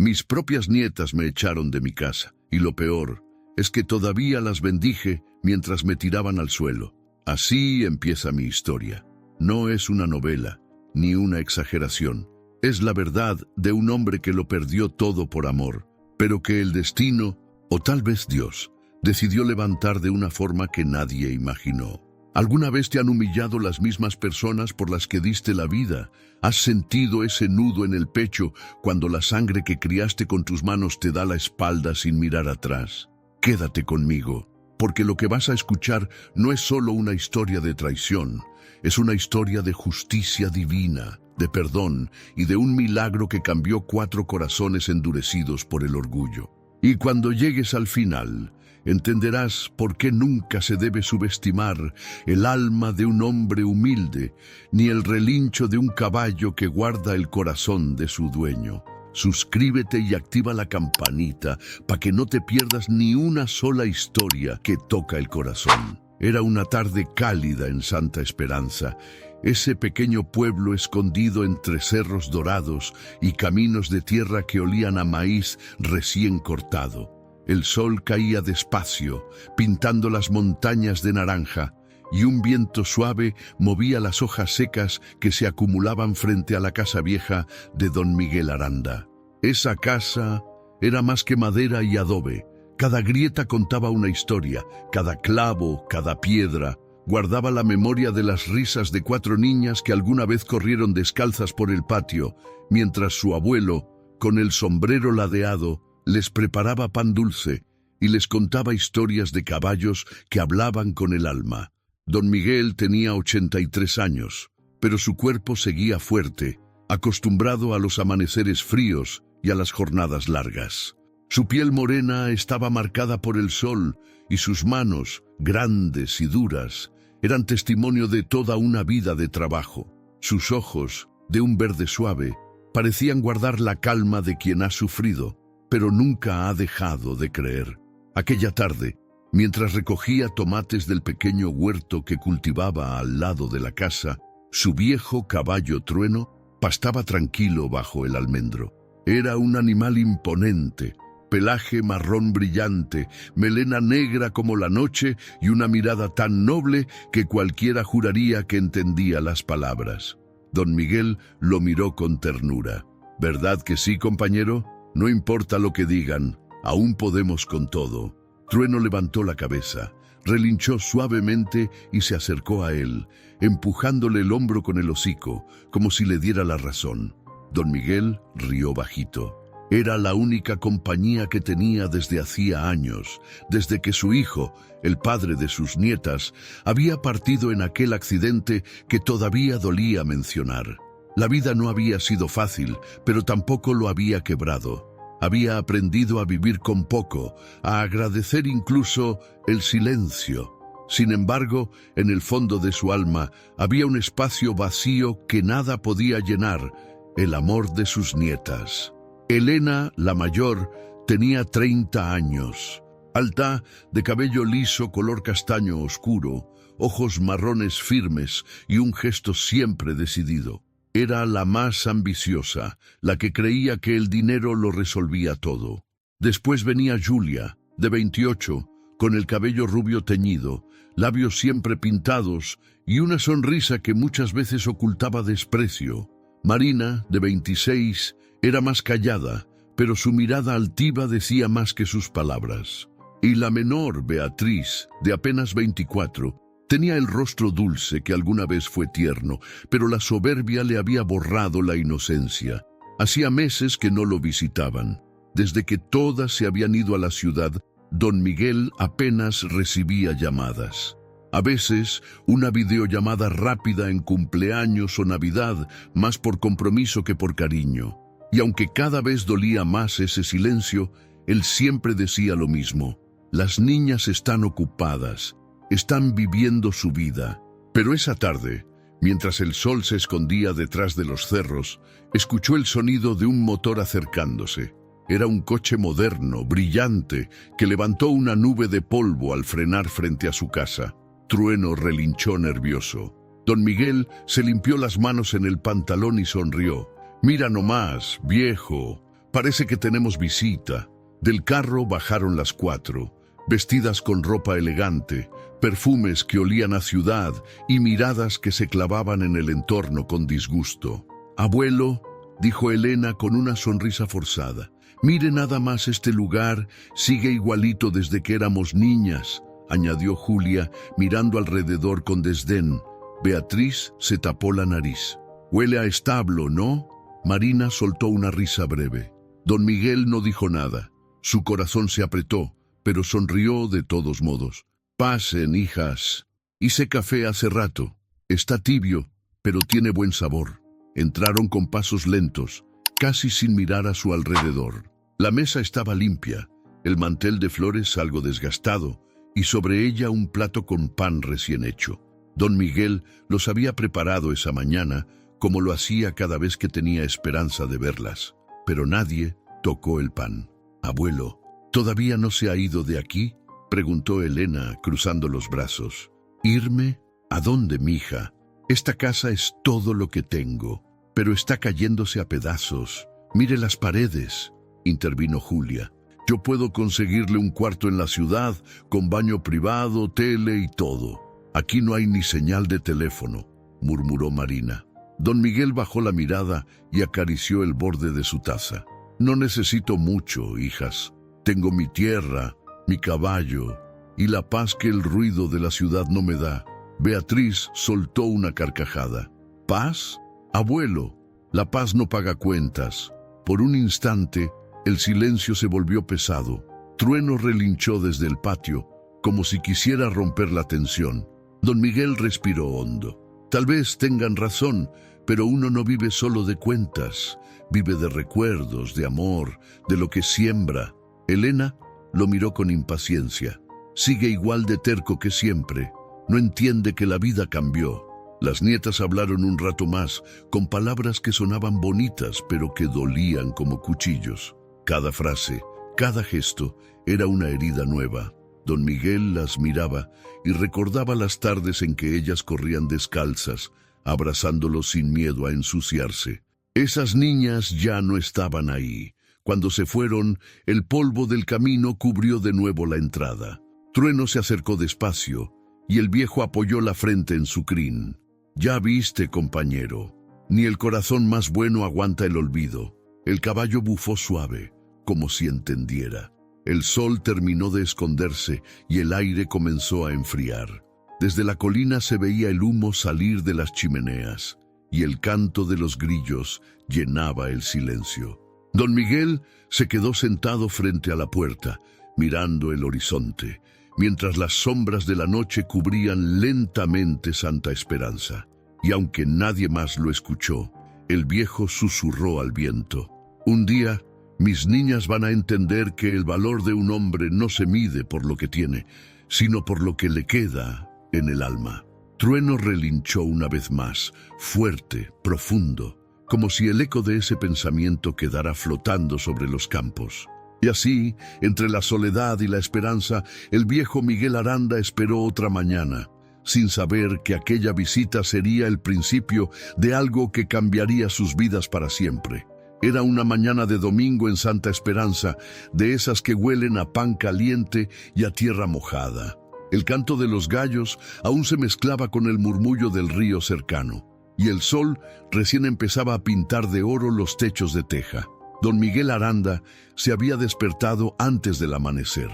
Mis propias nietas me echaron de mi casa, y lo peor es que todavía las bendije mientras me tiraban al suelo. Así empieza mi historia. No es una novela, ni una exageración. Es la verdad de un hombre que lo perdió todo por amor, pero que el destino, o tal vez Dios, decidió levantar de una forma que nadie imaginó. ¿Alguna vez te han humillado las mismas personas por las que diste la vida? ¿Has sentido ese nudo en el pecho cuando la sangre que criaste con tus manos te da la espalda sin mirar atrás? Quédate conmigo, porque lo que vas a escuchar no es solo una historia de traición, es una historia de justicia divina, de perdón y de un milagro que cambió 4 corazones endurecidos por el orgullo. Y cuando llegues al final, entenderás por qué nunca se debe subestimar el alma de un hombre humilde, ni el relincho de un caballo que guarda el corazón de su dueño. Suscríbete y activa la campanita para que no te pierdas ni una sola historia que toca el corazón. Era una tarde cálida en Santa Esperanza, ese pequeño pueblo escondido entre cerros dorados y caminos de tierra que olían a maíz recién cortado. El sol caía despacio, pintando las montañas de naranja, y un viento suave movía las hojas secas que se acumulaban frente a la casa vieja de don Miguel Aranda. Esa casa era más que madera y adobe. Cada grieta contaba una historia, cada clavo, cada piedra, guardaba la memoria de las risas de 4 niñas que alguna vez corrieron descalzas por el patio, mientras su abuelo, con el sombrero ladeado, les preparaba pan dulce y les contaba historias de caballos que hablaban con el alma. Don Miguel tenía 83 años, pero su cuerpo seguía fuerte, acostumbrado a los amaneceres fríos y a las jornadas largas. Su piel morena estaba marcada por el sol y sus manos, grandes y duras, eran testimonio de toda una vida de trabajo. Sus ojos, de un verde suave, parecían guardar la calma de quien ha sufrido, pero nunca ha dejado de creer. Aquella tarde, mientras recogía tomates del pequeño huerto que cultivaba al lado de la casa, su viejo caballo Trueno pastaba tranquilo bajo el almendro. Era un animal imponente, pelaje marrón brillante, melena negra como la noche y una mirada tan noble que cualquiera juraría que entendía las palabras. Don Miguel lo miró con ternura. ¿Verdad que sí, compañero? No importa lo que digan, aún podemos con todo. Trueno levantó la cabeza, relinchó suavemente y se acercó a él, empujándole el hombro con el hocico, como si le diera la razón. Don Miguel rió bajito. Era la única compañía que tenía desde hacía años, desde que su hijo, el padre de sus nietas, había partido en aquel accidente que todavía dolía mencionar. La vida no había sido fácil, pero tampoco lo había quebrado. Había aprendido a vivir con poco, a agradecer incluso el silencio. Sin embargo, en el fondo de su alma había un espacio vacío que nada podía llenar, el amor de sus nietas. Elena, la mayor, tenía 30 años. Alta, de cabello liso color castaño oscuro, ojos marrones firmes y un gesto siempre decidido. Era la más ambiciosa, la que creía que el dinero lo resolvía todo. Después venía Julia, de 28, con el cabello rubio teñido, labios siempre pintados y una sonrisa que muchas veces ocultaba desprecio. Marina, de 26, era más callada, pero su mirada altiva decía más que sus palabras. Y la menor, Beatriz, de apenas 24, tenía el rostro dulce que alguna vez fue tierno, pero la soberbia le había borrado la inocencia. Hacía meses que no lo visitaban. Desde que todas se habían ido a la ciudad, don Miguel apenas recibía llamadas. A veces, una videollamada rápida en cumpleaños o Navidad, más por compromiso que por cariño. Y aunque cada vez dolía más ese silencio, él siempre decía lo mismo. Las niñas están ocupadas, están viviendo su vida. Pero esa tarde, mientras el sol se escondía detrás de los cerros, escuchó el sonido de un motor acercándose. Era un coche moderno, brillante, que levantó una nube de polvo al frenar frente a su casa. Trueno relinchó nervioso. Don Miguel se limpió las manos en el pantalón y sonrió. «Mira nomás, viejo, Parece que tenemos visita. Del carro bajaron las 4, vestidas con ropa elegante, perfumes que olían a ciudad y miradas que se clavaban en el entorno con disgusto. «Abuelo», dijo Elena con una sonrisa forzada, «mire nada más este lugar, sigue igualito desde que éramos niñas», añadió Julia, mirando alrededor con desdén. Beatriz se tapó la nariz. «Huele a establo, ¿no?». Marina soltó una risa breve. Don Miguel no dijo nada. Su corazón se apretó, pero sonrió de todos modos. «Pasen, hijas. Hice café hace rato. Está tibio, pero tiene buen sabor». Entraron con pasos lentos, casi sin mirar a su alrededor. La mesa estaba limpia, el mantel de flores algo desgastado, y sobre ella un plato con pan recién hecho. Don Miguel los había preparado esa mañana, como lo hacía cada vez que tenía esperanza de verlas. Pero nadie tocó el pan. «Abuelo, ¿todavía no se ha ido de aquí?», preguntó Elena, cruzando los brazos. «¿Irme? ¿A dónde, mija? Esta casa es todo lo que tengo, pero está cayéndose a pedazos. Mire las paredes», intervino Julia. «Yo puedo conseguirle un cuarto en la ciudad, con baño privado, tele y todo. Aquí no hay ni señal de teléfono», murmuró Marina. Don Miguel bajó la mirada y acarició el borde de su taza. «No necesito mucho, hijas. Tengo mi tierra, mi caballo y la paz que el ruido de la ciudad no me da». Beatriz soltó una carcajada. «¿Paz? Abuelo, la paz no paga cuentas». Por un instante, el silencio se volvió pesado. Trueno relinchó desde el patio, como si quisiera romper la tensión. Don Miguel respiró hondo. «Tal vez tengan razón, pero uno no vive solo de cuentas. Vive de recuerdos, de amor, de lo que siembra». Elena lo miró con impaciencia. «Sigue igual de terco que siempre. No entiende que la vida cambió». Las nietas hablaron un rato más, con palabras que sonaban bonitas, pero que dolían como cuchillos. Cada frase, cada gesto, era una herida nueva. Don Miguel las miraba y recordaba las tardes en que ellas corrían descalzas, abrazándolos sin miedo a ensuciarse. Esas niñas ya no estaban ahí. Cuando se fueron, el polvo del camino cubrió de nuevo la entrada. Trueno se acercó despacio, y el viejo apoyó la frente en su crin. «Ya viste, compañero, ni el corazón más bueno aguanta el olvido». El caballo bufó suave, como si entendiera. El sol terminó de esconderse y el aire comenzó a enfriar. Desde la colina se veía el humo salir de las chimeneas, y el canto de los grillos llenaba el silencio. Don Miguel se quedó sentado frente a la puerta, mirando el horizonte, mientras las sombras de la noche cubrían lentamente Santa Esperanza. Y aunque nadie más lo escuchó, el viejo susurró al viento: «Un día, mis niñas van a entender que el valor de un hombre no se mide por lo que tiene, sino por lo que le queda en el alma». Trueno relinchó una vez más, fuerte, profundo, como si el eco de ese pensamiento quedara flotando sobre los campos. Y así, entre la soledad y la esperanza, el viejo Miguel Aranda esperó otra mañana, sin saber que aquella visita sería el principio de algo que cambiaría sus vidas para siempre. Era una mañana de domingo en Santa Esperanza, de esas que huelen a pan caliente y a tierra mojada. El canto de los gallos aún se mezclaba con el murmullo del río cercano, y el sol recién empezaba a pintar de oro los techos de teja. Don Miguel Aranda se había despertado antes del amanecer,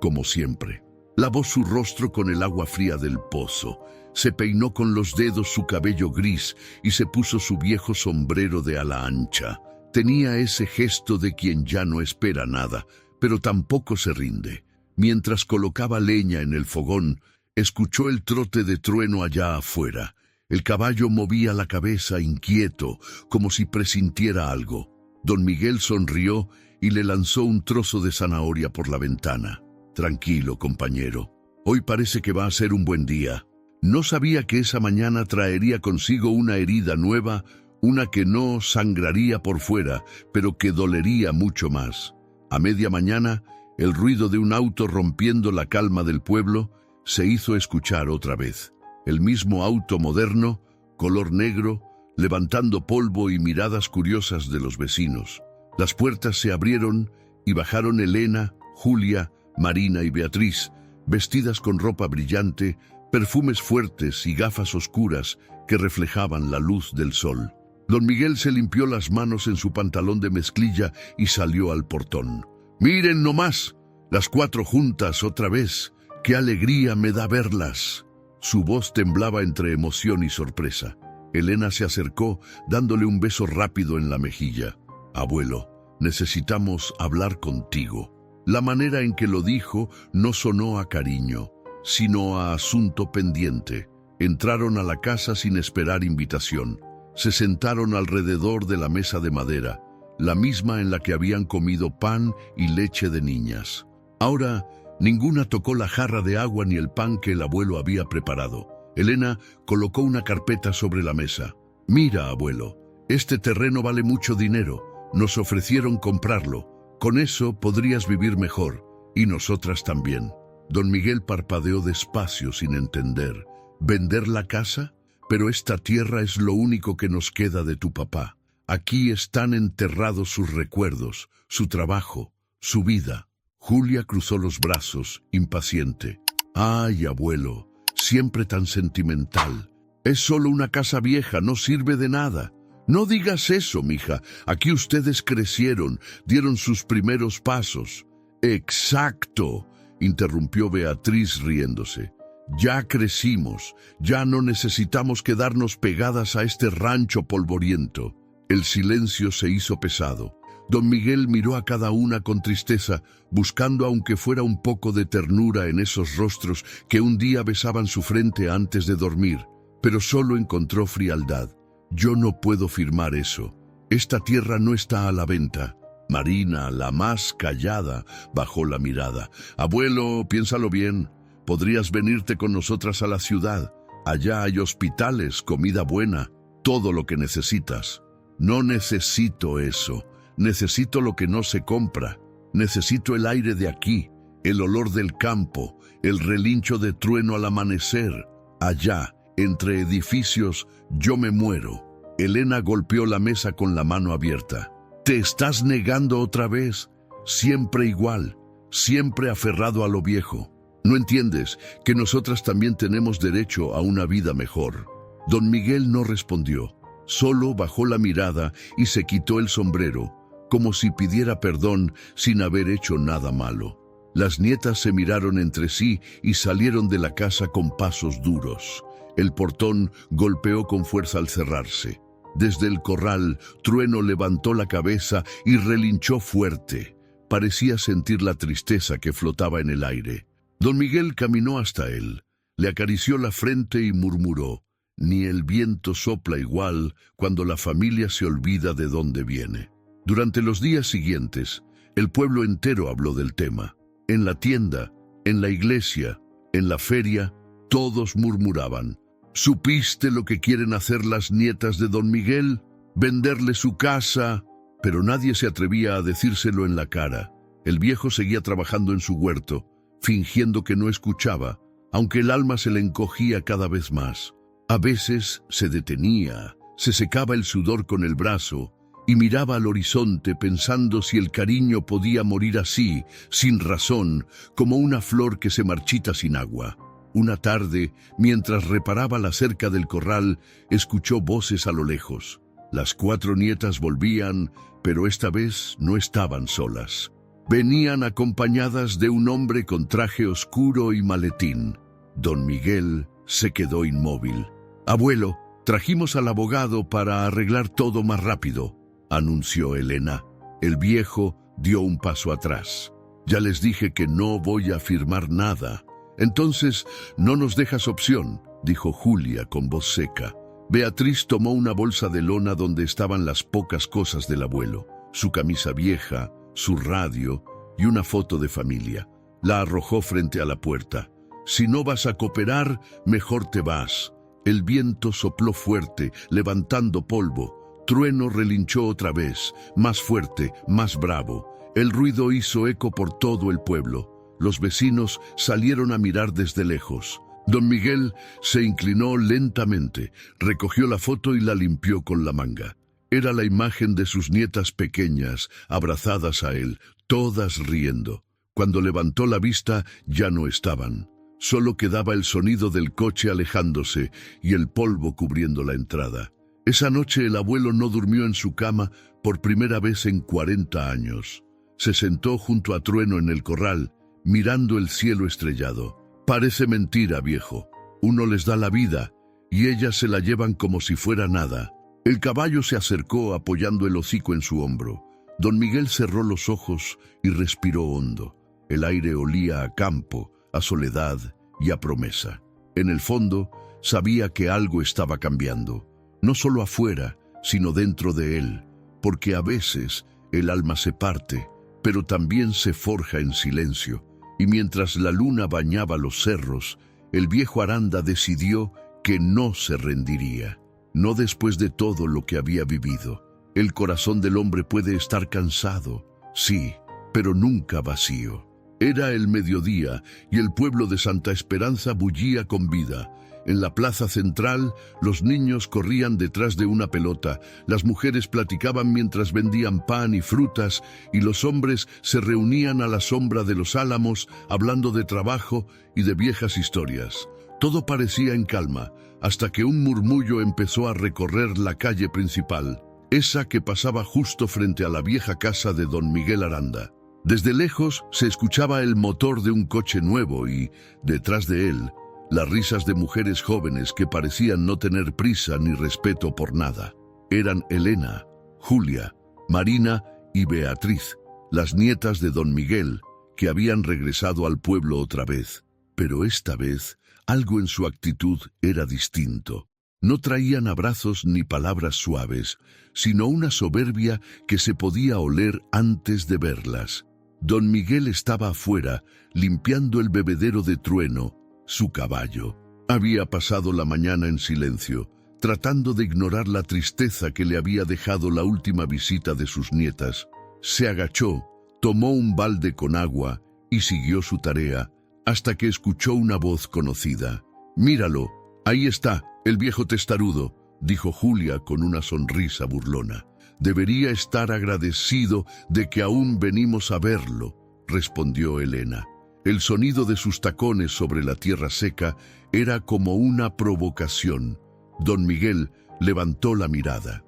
como siempre. Lavó su rostro con el agua fría del pozo, se peinó con los dedos su cabello gris y se puso su viejo sombrero de ala ancha. Tenía ese gesto de quien ya no espera nada, pero tampoco se rinde. Mientras colocaba leña en el fogón, escuchó el trote de Trueno allá afuera. El caballo movía la cabeza inquieto, como si presintiera algo. Don Miguel sonrió y le lanzó un trozo de zanahoria por la ventana. «Tranquilo, compañero. Hoy parece que va a ser un buen día». No sabía que esa mañana traería consigo una herida nueva, una que no sangraría por fuera, pero que dolería mucho más. A media mañana, el ruido de un auto rompiendo la calma del pueblo se hizo escuchar otra vez. El mismo auto moderno, color negro, levantando polvo y miradas curiosas de los vecinos. Las puertas se abrieron y bajaron Elena, Julia, Marina y Beatriz, vestidas con ropa brillante, perfumes fuertes y gafas oscuras que reflejaban la luz del sol. Don Miguel se limpió las manos en su pantalón de mezclilla y salió al portón. «Miren nomás, las 4 juntas otra vez. ¡Qué alegría me da verlas!». Su voz temblaba entre emoción y sorpresa. Elena se acercó, dándole un beso rápido en la mejilla. «Abuelo, necesitamos hablar contigo». La manera en que lo dijo no sonó a cariño, sino a asunto pendiente. Entraron a la casa sin esperar invitación. Se sentaron alrededor de la mesa de madera, la misma en la que habían comido pan y leche de niñas. Ahora, ninguna tocó la jarra de agua ni el pan que el abuelo había preparado. Elena colocó una carpeta sobre la mesa. «Mira, abuelo, este terreno vale mucho dinero. Nos ofrecieron comprarlo. Con eso podrías vivir mejor, y nosotras también». Don Miguel parpadeó despacio sin entender. «¿Vender la casa? Pero esta tierra es lo único que nos queda de tu papá. Aquí están enterrados sus recuerdos, su trabajo, su vida». Julia cruzó los brazos, impaciente. «Ay, abuelo, siempre tan sentimental. Es solo una casa vieja, no sirve de nada». «No digas eso, mija. Aquí ustedes crecieron, dieron sus primeros pasos». «Exacto», interrumpió Beatriz riéndose. «Ya crecimos, ya no necesitamos quedarnos pegadas a este rancho polvoriento». El silencio se hizo pesado. Don Miguel miró a cada una con tristeza, buscando aunque fuera un poco de ternura en esos rostros que un día besaban su frente antes de dormir, pero solo encontró frialdad. «Yo no puedo firmar eso. Esta tierra no está a la venta». Marina, la más callada, bajó la mirada. «Abuelo, piénsalo bien. Podrías venirte con nosotras a la ciudad. Allá hay hospitales, comida buena, todo lo que necesitas». «No necesito eso. Necesito lo que no se compra. Necesito el aire de aquí, el olor del campo, el relincho de trueno al amanecer. Allá, entre edificios, yo me muero». Elena golpeó la mesa con la mano abierta. «¿Te estás negando otra vez? Siempre igual, siempre aferrado a lo viejo. ¿No entiendes que nosotras también tenemos derecho a una vida mejor?» Don Miguel no respondió, solo bajó la mirada y se quitó el sombrero, como si pidiera perdón sin haber hecho nada malo. Las nietas se miraron entre sí y salieron de la casa con pasos duros. El portón golpeó con fuerza al cerrarse. Desde el corral, Trueno levantó la cabeza y relinchó fuerte. Parecía sentir la tristeza que flotaba en el aire. Don Miguel caminó hasta él, le acarició la frente y murmuró: «Ni el viento sopla igual cuando la familia se olvida de dónde viene». Durante los días siguientes, el pueblo entero habló del tema. En la tienda, en la iglesia, en la feria, todos murmuraban: «¿Supiste lo que quieren hacer las nietas de don Miguel? Venderle su casa». Pero nadie se atrevía a decírselo en la cara. El viejo seguía trabajando en su huerto, fingiendo que no escuchaba, aunque el alma se le encogía cada vez más. A veces se detenía, se secaba el sudor con el brazo y miraba al horizonte pensando si el cariño podía morir así, sin razón, como una flor que se marchita sin agua. Una tarde, mientras reparaba la cerca del corral, escuchó voces a lo lejos. Las 4 nietas volvían, pero esta vez no estaban solas. Venían acompañadas de un hombre con traje oscuro y maletín. Don Miguel se quedó inmóvil. «Abuelo, trajimos al abogado para arreglar todo más rápido», anunció Elena. El viejo dio un paso atrás. «Ya les dije que no voy a firmar nada». «Entonces, no nos dejas opción», dijo Julia con voz seca. Beatriz tomó una bolsa de lona donde estaban las pocas cosas del abuelo, su camisa vieja, su radio y una foto de familia. La arrojó frente a la puerta. «Si no vas a cooperar, mejor te vas». El viento sopló fuerte, levantando polvo. Trueno relinchó otra vez, más fuerte, más bravo. El ruido hizo eco por todo el pueblo. Los vecinos salieron a mirar desde lejos. Don Miguel se inclinó lentamente, recogió la foto y la limpió con la manga. Era la imagen de sus nietas pequeñas, abrazadas a él, todas riendo. Cuando levantó la vista, ya no estaban. Solo quedaba el sonido del coche alejándose y el polvo cubriendo la entrada. Esa noche el abuelo no durmió en su cama por primera vez en 40 años. Se sentó junto a Trueno en el corral, mirando el cielo estrellado. Parece mentira, viejo. Uno les da la vida y ellas se la llevan como si fuera nada. El caballo se acercó apoyando el hocico en su hombro. Don Miguel cerró los ojos y respiró hondo. El aire olía a campo, a soledad y a promesa. En el fondo, sabía que algo estaba cambiando. No solo afuera, sino dentro de él, porque a veces el alma se parte, pero también se forja en silencio. Y mientras la luna bañaba los cerros, el viejo Aranda decidió que no se rendiría. No después de todo lo que había vivido. El corazón del hombre puede estar cansado, sí, pero nunca vacío. Era el mediodía y el pueblo de Santa Esperanza bullía con vida. En la plaza central, los niños corrían detrás de una pelota, las mujeres platicaban mientras vendían pan y frutas, y los hombres se reunían a la sombra de los álamos, hablando de trabajo y de viejas historias. Todo parecía en calma, hasta que un murmullo empezó a recorrer la calle principal, esa que pasaba justo frente a la vieja casa de don Miguel Aranda. Desde lejos se escuchaba el motor de un coche nuevo y, detrás de él, las risas de mujeres jóvenes que parecían no tener prisa ni respeto por nada. Eran Elena, Julia, Marina y Beatriz, las nietas de don Miguel, que habían regresado al pueblo otra vez. Pero esta vez, algo en su actitud era distinto. No traían abrazos ni palabras suaves, sino una soberbia que se podía oler antes de verlas. Don Miguel estaba afuera, limpiando el bebedero de Trueno, su caballo. Había pasado la mañana en silencio, tratando de ignorar la tristeza que le había dejado la última visita de sus nietas. Se agachó, tomó un balde con agua y siguió su tarea, hasta que escuchó una voz conocida. «Míralo, ahí está, el viejo testarudo», dijo Julia con una sonrisa burlona. «Debería estar agradecido de que aún venimos a verlo», respondió Elena. El sonido de sus tacones sobre la tierra seca era como una provocación. Don Miguel levantó la mirada.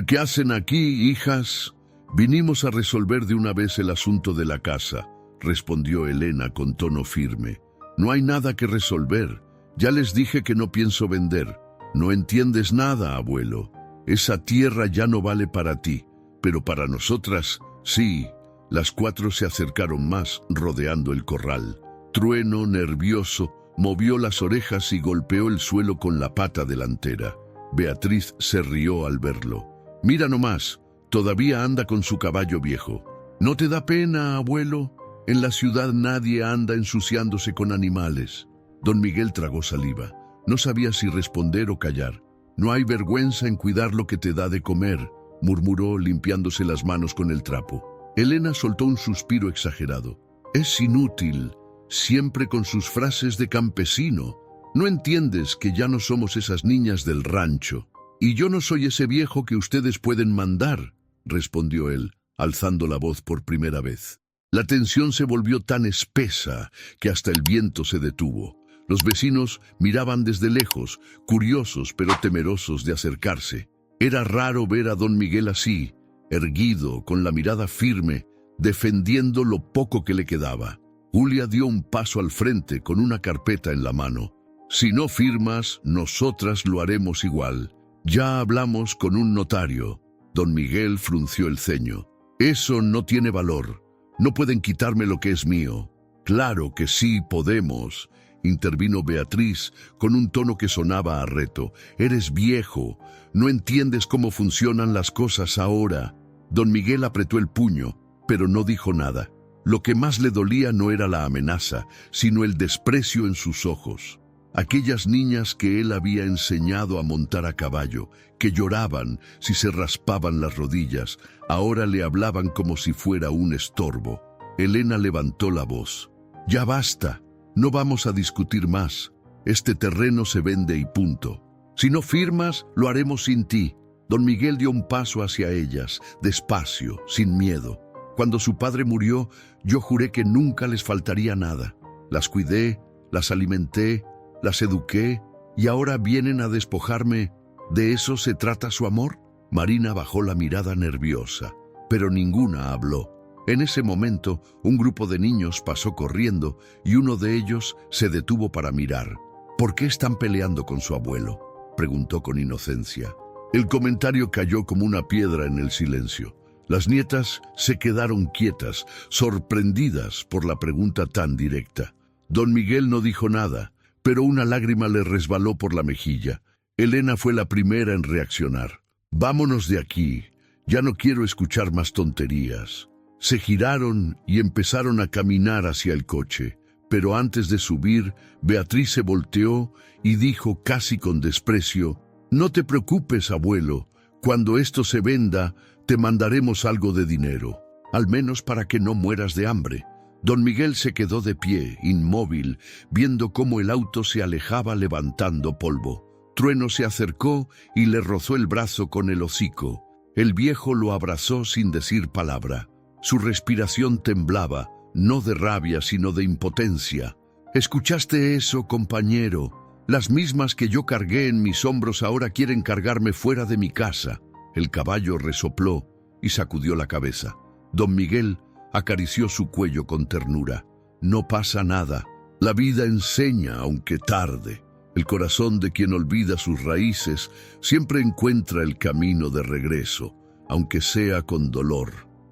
«¿Qué hacen aquí, hijas?» «Vinimos a resolver de una vez el asunto de la casa», respondió Elena con tono firme. «No hay nada que resolver. Ya les dije que no pienso vender. No entiendes nada, abuelo. Esa tierra ya no vale para ti, pero para nosotras, sí». Las cuatro se acercaron más, rodeando el corral. Trueno, nervioso, movió las orejas y golpeó el suelo con la pata delantera. Beatriz se rió al verlo. «Mira nomás, todavía anda con su caballo viejo. ¿No te da pena, abuelo? En la ciudad nadie anda ensuciándose con animales». Don Miguel tragó saliva. No sabía si responder o callar. «No hay vergüenza en cuidar lo que te da de comer», murmuró limpiándose las manos con el trapo. Elena soltó un suspiro exagerado. «Es inútil, siempre con sus frases de campesino. No entiendes que ya no somos esas niñas del rancho. Y yo no soy ese viejo que ustedes pueden mandar», respondió él, alzando la voz por primera vez. La tensión se volvió tan espesa que hasta el viento se detuvo. Los vecinos miraban desde lejos, curiosos pero temerosos de acercarse. Era raro ver a don Miguel así, erguido, con la mirada firme, defendiendo lo poco que le quedaba. Julia dio un paso al frente con una carpeta en la mano. «Si no firmas, nosotras lo haremos igual. Ya hablamos con un notario». Don Miguel frunció el ceño. «Eso no tiene valor. No pueden quitarme lo que es mío». «Claro que sí podemos», intervino Beatriz con un tono que sonaba a reto. «Eres viejo, no entiendes cómo funcionan las cosas ahora». Don Miguel apretó el puño, pero no dijo nada. Lo que más le dolía no era la amenaza, sino el desprecio en sus ojos. Aquellas niñas que él había enseñado a montar a caballo, que lloraban si se raspaban las rodillas, ahora le hablaban como si fuera un estorbo. Elena levantó la voz. «Ya basta. No vamos a discutir más. Este terreno se vende y punto. Si no firmas, lo haremos sin ti». Don Miguel dio un paso hacia ellas, despacio, sin miedo. Cuando su padre murió, yo juré que nunca les faltaría nada. Las cuidé, las alimenté, las eduqué, y ahora vienen a despojarme. ¿De eso se trata su amor? Marina bajó la mirada nerviosa, pero ninguna habló. En ese momento, un grupo de niños pasó corriendo y uno de ellos se detuvo para mirar. ¿Por qué están peleando con su abuelo?, preguntó con inocencia. El comentario cayó como una piedra en el silencio. Las nietas se quedaron quietas, sorprendidas por la pregunta tan directa. Don Miguel no dijo nada, pero una lágrima le resbaló por la mejilla. Elena fue la primera en reaccionar. «Vámonos de aquí. Ya no quiero escuchar más tonterías». Se giraron y empezaron a caminar hacia el coche, pero antes de subir, Beatriz se volteó y dijo casi con desprecio: «No te preocupes, abuelo. Cuando esto se venda, te mandaremos algo de dinero, al menos para que no mueras de hambre». Don Miguel se quedó de pie, inmóvil, viendo cómo el auto se alejaba levantando polvo. Trueno se acercó y le rozó el brazo con el hocico. El viejo lo abrazó sin decir palabra. Su respiración temblaba, no de rabia, sino de impotencia. «¿Escuchaste eso, compañero? Las mismas que yo cargué en mis hombros ahora quieren cargarme fuera de mi casa». El caballo resopló y sacudió la cabeza. Don Miguel acarició su cuello con ternura. «No pasa nada. La vida enseña, aunque tarde. El corazón de quien olvida sus raíces siempre encuentra el camino de regreso, aunque sea con dolor».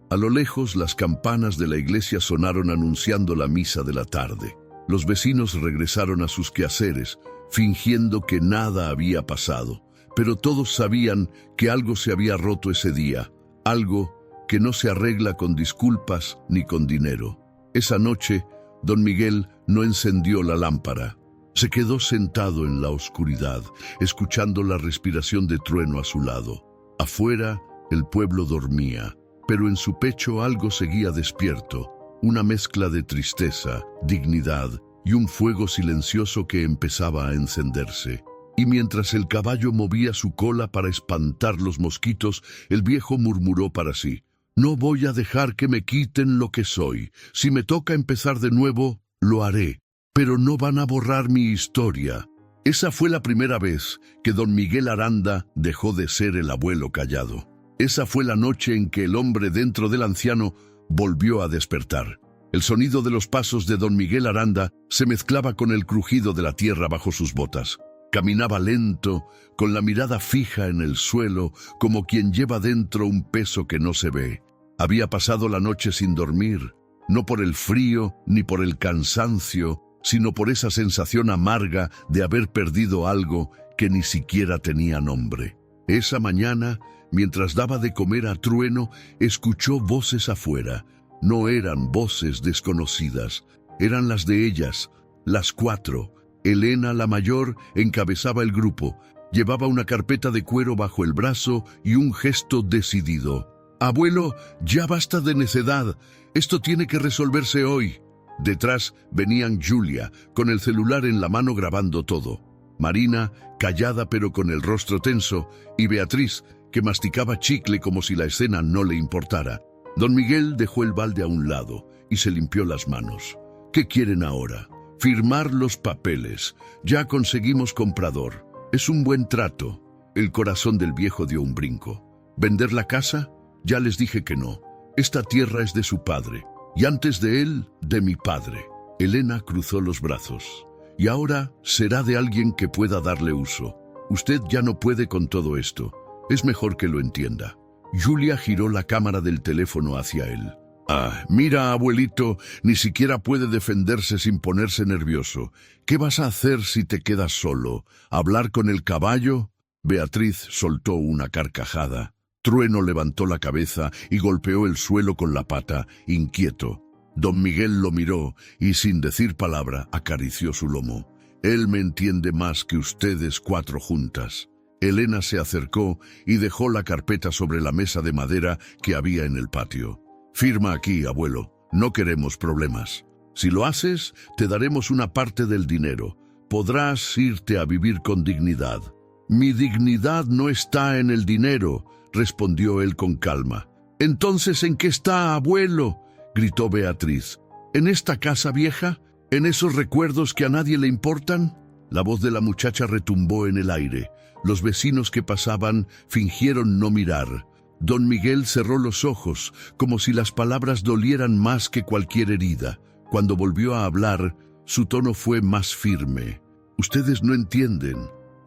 A lo lejos, las campanas de la iglesia sonaron anunciando la misa de la tarde. Los vecinos regresaron a sus quehaceres, fingiendo que nada había pasado. Pero todos sabían que algo se había roto ese día, algo que no se arregla con disculpas ni con dinero. Esa noche, don Miguel no encendió la lámpara. Se quedó sentado en la oscuridad, escuchando la respiración de Trueno a su lado. Afuera, el pueblo dormía, pero en su pecho algo seguía despierto, una mezcla de tristeza, dignidad y un fuego silencioso que empezaba a encenderse. Y mientras el caballo movía su cola para espantar los mosquitos, el viejo murmuró para sí: «No voy a dejar que me quiten lo que soy. Si me toca empezar de nuevo, lo haré. Pero no van a borrar mi historia». Esa fue la primera vez que don Miguel Aranda dejó de ser el abuelo callado. Esa fue la noche en que el hombre dentro del anciano volvió a despertar. El sonido de los pasos de don Miguel Aranda se mezclaba con el crujido de la tierra bajo sus botas. Caminaba lento, con la mirada fija en el suelo, como quien lleva dentro un peso que no se ve. Había pasado la noche sin dormir, no por el frío ni por el cansancio, sino por esa sensación amarga de haber perdido algo que ni siquiera tenía nombre. Esa mañana, mientras daba de comer a Trueno, escuchó voces afuera. No eran voces desconocidas, eran las de ellas, las 4. Elena, la mayor, encabezaba el grupo. Llevaba una carpeta de cuero bajo el brazo y un gesto decidido. «Abuelo, ya basta de necedad. Esto tiene que resolverse hoy». Detrás venían Julia, con el celular en la mano grabando todo. Marina, callada pero con el rostro tenso, y Beatriz, que masticaba chicle como si la escena no le importara. Don Miguel dejó el balde a un lado y se limpió las manos. «¿Qué quieren ahora?» «Firmar los papeles. Ya conseguimos comprador. Es un buen trato». El corazón del viejo dio un brinco. «¿Vender la casa? Ya les dije que no. Esta tierra es de su padre, y antes de él, de mi padre». Elena cruzó los brazos. «Y ahora será de alguien que pueda darle uso. Usted ya no puede con todo esto. Es mejor que lo entienda». Julia giró la cámara del teléfono hacia él. «Ah, mira, abuelito, ni siquiera puede defenderse sin ponerse nervioso. ¿Qué vas a hacer si te quedas solo? ¿Hablar con el caballo?» Beatriz soltó una carcajada. Trueno levantó la cabeza y golpeó el suelo con la pata, inquieto. Don Miguel lo miró y, sin decir palabra, acarició su lomo. «Él me entiende más que ustedes 4 juntas». Elena se acercó y dejó la carpeta sobre la mesa de madera que había en el patio. «Firma aquí, abuelo. No queremos problemas. Si lo haces, te daremos una parte del dinero. Podrás irte a vivir con dignidad. Mi dignidad no está en el dinero, respondió él con calma. Entonces, ¿en qué está, abuelo?, gritó Beatriz. ¿En esta casa vieja? ¿En esos recuerdos que a nadie le importan? La voz de la muchacha retumbó en el aire. Los vecinos que pasaban fingieron no mirar. Don Miguel cerró los ojos, como si las palabras dolieran más que cualquier herida. Cuando volvió a hablar, su tono fue más firme. Ustedes no entienden.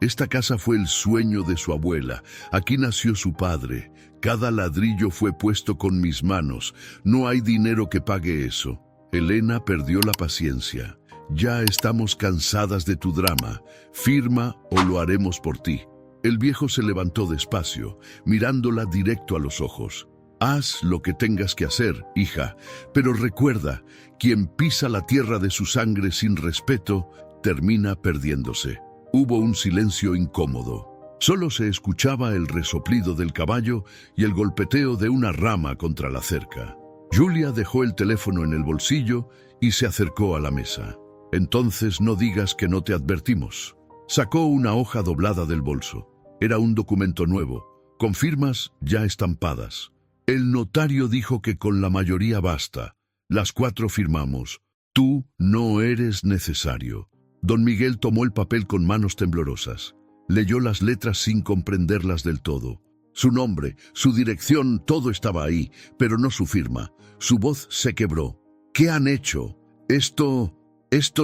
Esta casa fue el sueño de su abuela. Aquí nació su padre. Cada ladrillo fue puesto con mis manos. No hay dinero que pague eso. Elena perdió la paciencia. Ya estamos cansadas de tu drama. Firma o lo haremos por ti. El viejo se levantó despacio, mirándola directo a los ojos. Haz lo que tengas que hacer, hija, pero recuerda, quien pisa la tierra de su sangre sin respeto, termina perdiéndose. Hubo un silencio incómodo. Solo se escuchaba el resoplido del caballo y el golpeteo de una rama contra la cerca. Julia dejó el teléfono en el bolsillo y se acercó a la mesa. Entonces no digas que no te advertimos. Sacó una hoja doblada del bolso. Era un documento nuevo, con firmas ya estampadas. El notario dijo que con la mayoría basta. Las 4 firmamos. Tú no eres necesario. Don Miguel tomó el papel con manos temblorosas. Leyó las letras sin comprenderlas del todo. Su nombre, su dirección, todo estaba ahí, pero no su firma. Su voz se quebró. ¿Qué han hecho? Esto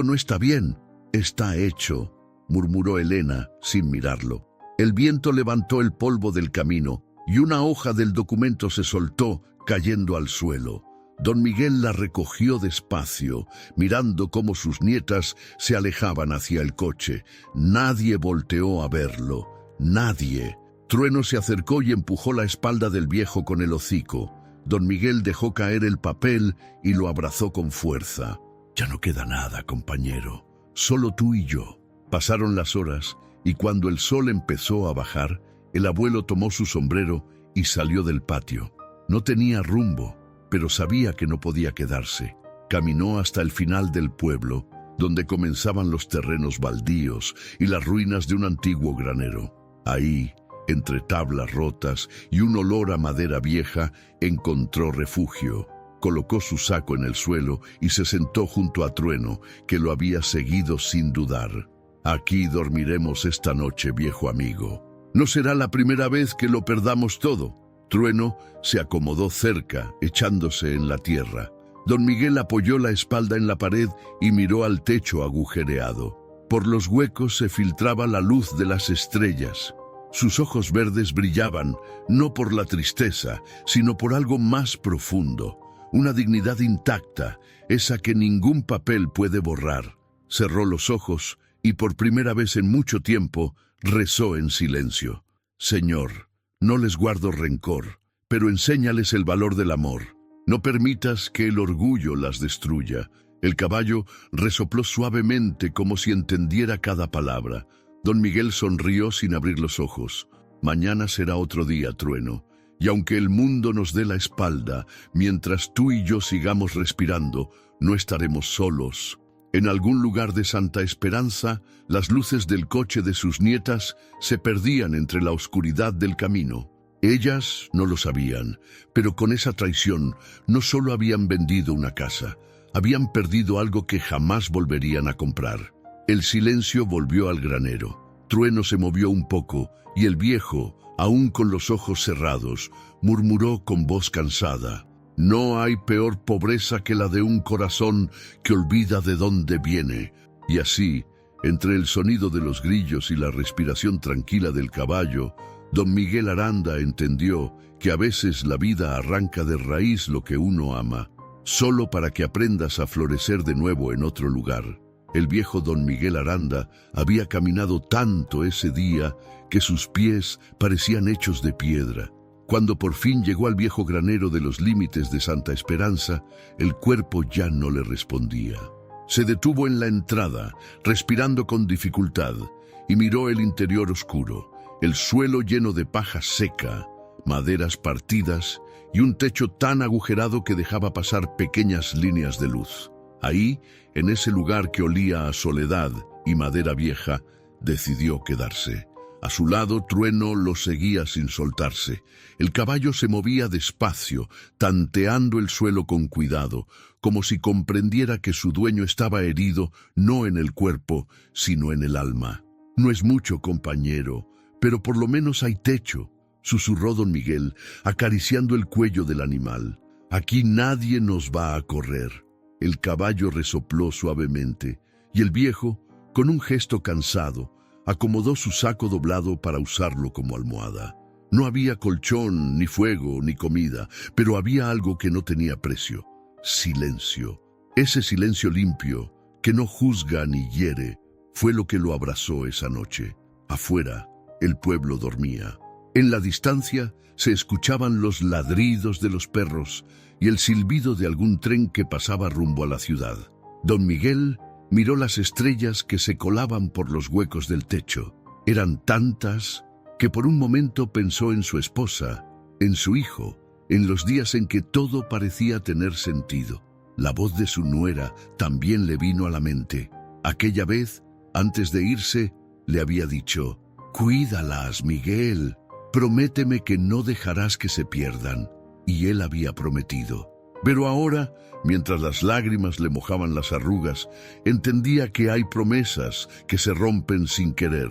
no está bien. Está hecho, murmuró Elena sin mirarlo. El viento levantó el polvo del camino y una hoja del documento se soltó, cayendo al suelo. Don Miguel la recogió despacio, mirando cómo sus nietas se alejaban hacia el coche. Nadie volteó a verlo. Nadie. Trueno se acercó y empujó la espalda del viejo con el hocico. Don Miguel dejó caer el papel y lo abrazó con fuerza. Ya no queda nada, compañero. Solo tú y yo. Pasaron las horas y cuando el sol empezó a bajar, el abuelo tomó su sombrero y salió del patio. No tenía rumbo, pero sabía que no podía quedarse. Caminó hasta el final del pueblo, donde comenzaban los terrenos baldíos y las ruinas de un antiguo granero. Ahí, entre tablas rotas y un olor a madera vieja, encontró refugio. Colocó su saco en el suelo y se sentó junto a Trueno, que lo había seguido sin dudar. Aquí dormiremos esta noche, viejo amigo. No será la primera vez que lo perdamos todo. Trueno se acomodó cerca, echándose en la tierra. Don Miguel apoyó la espalda en la pared y miró al techo agujereado. Por los huecos se filtraba la luz de las estrellas. Sus ojos verdes brillaban, no por la tristeza, sino por algo más profundo. Una dignidad intacta, esa que ningún papel puede borrar. Cerró los ojos y por primera vez en mucho tiempo rezó en silencio. Señor, no les guardo rencor, pero enséñales el valor del amor. No permitas que el orgullo las destruya. El caballo resopló suavemente como si entendiera cada palabra. Don Miguel sonrió sin abrir los ojos. Mañana será otro día, Trueno. Y aunque el mundo nos dé la espalda, mientras tú y yo sigamos respirando, no estaremos solos. En algún lugar de Santa Esperanza, las luces del coche de sus nietas se perdían entre la oscuridad del camino. Ellas no lo sabían, pero con esa traición no solo habían vendido una casa, habían perdido algo que jamás volverían a comprar. El silencio volvió al granero. Trueno se movió un poco y el viejo, aún con los ojos cerrados, murmuró con voz cansada: no hay peor pobreza que la de un corazón que olvida de dónde viene. Y así, entre el sonido de los grillos y la respiración tranquila del caballo, don Miguel Aranda entendió que a veces la vida arranca de raíz lo que uno ama, solo para que aprendas a florecer de nuevo en otro lugar. El viejo don Miguel Aranda había caminado tanto ese día que sus pies parecían hechos de piedra. Cuando por fin llegó al viejo granero de los límites de Santa Esperanza, el cuerpo ya no le respondía. Se detuvo en la entrada, respirando con dificultad, y miró el interior oscuro, el suelo lleno de paja seca, maderas partidas y un techo tan agujerado que dejaba pasar pequeñas líneas de luz. Ahí, en ese lugar que olía a soledad y madera vieja, decidió quedarse. A su lado, Trueno lo seguía sin soltarse. El caballo se movía despacio, tanteando el suelo con cuidado, como si comprendiera que su dueño estaba herido no en el cuerpo, sino en el alma. «No es mucho, compañero, pero por lo menos hay techo», susurró don Miguel, acariciando el cuello del animal. «Aquí nadie nos va a correr». El caballo resopló suavemente, y el viejo, con un gesto cansado, acomodó su saco doblado para usarlo como almohada. No había colchón, ni fuego, ni comida, pero había algo que no tenía precio: silencio. Ese silencio limpio, que no juzga ni hiere, fue lo que lo abrazó esa noche. Afuera, el pueblo dormía. En la distancia se escuchaban los ladridos de los perros y el silbido de algún tren que pasaba rumbo a la ciudad. Don Miguel miró las estrellas que se colaban por los huecos del techo. Eran tantas que por un momento pensó en su esposa, en su hijo, en los días en que todo parecía tener sentido. La voz de su nuera también le vino a la mente. Aquella vez, antes de irse, le había dicho: «Cuídalas, Miguel, prométeme que no dejarás que se pierdan». Y él había prometido. Pero ahora, mientras las lágrimas le mojaban las arrugas, entendía que hay promesas que se rompen sin querer,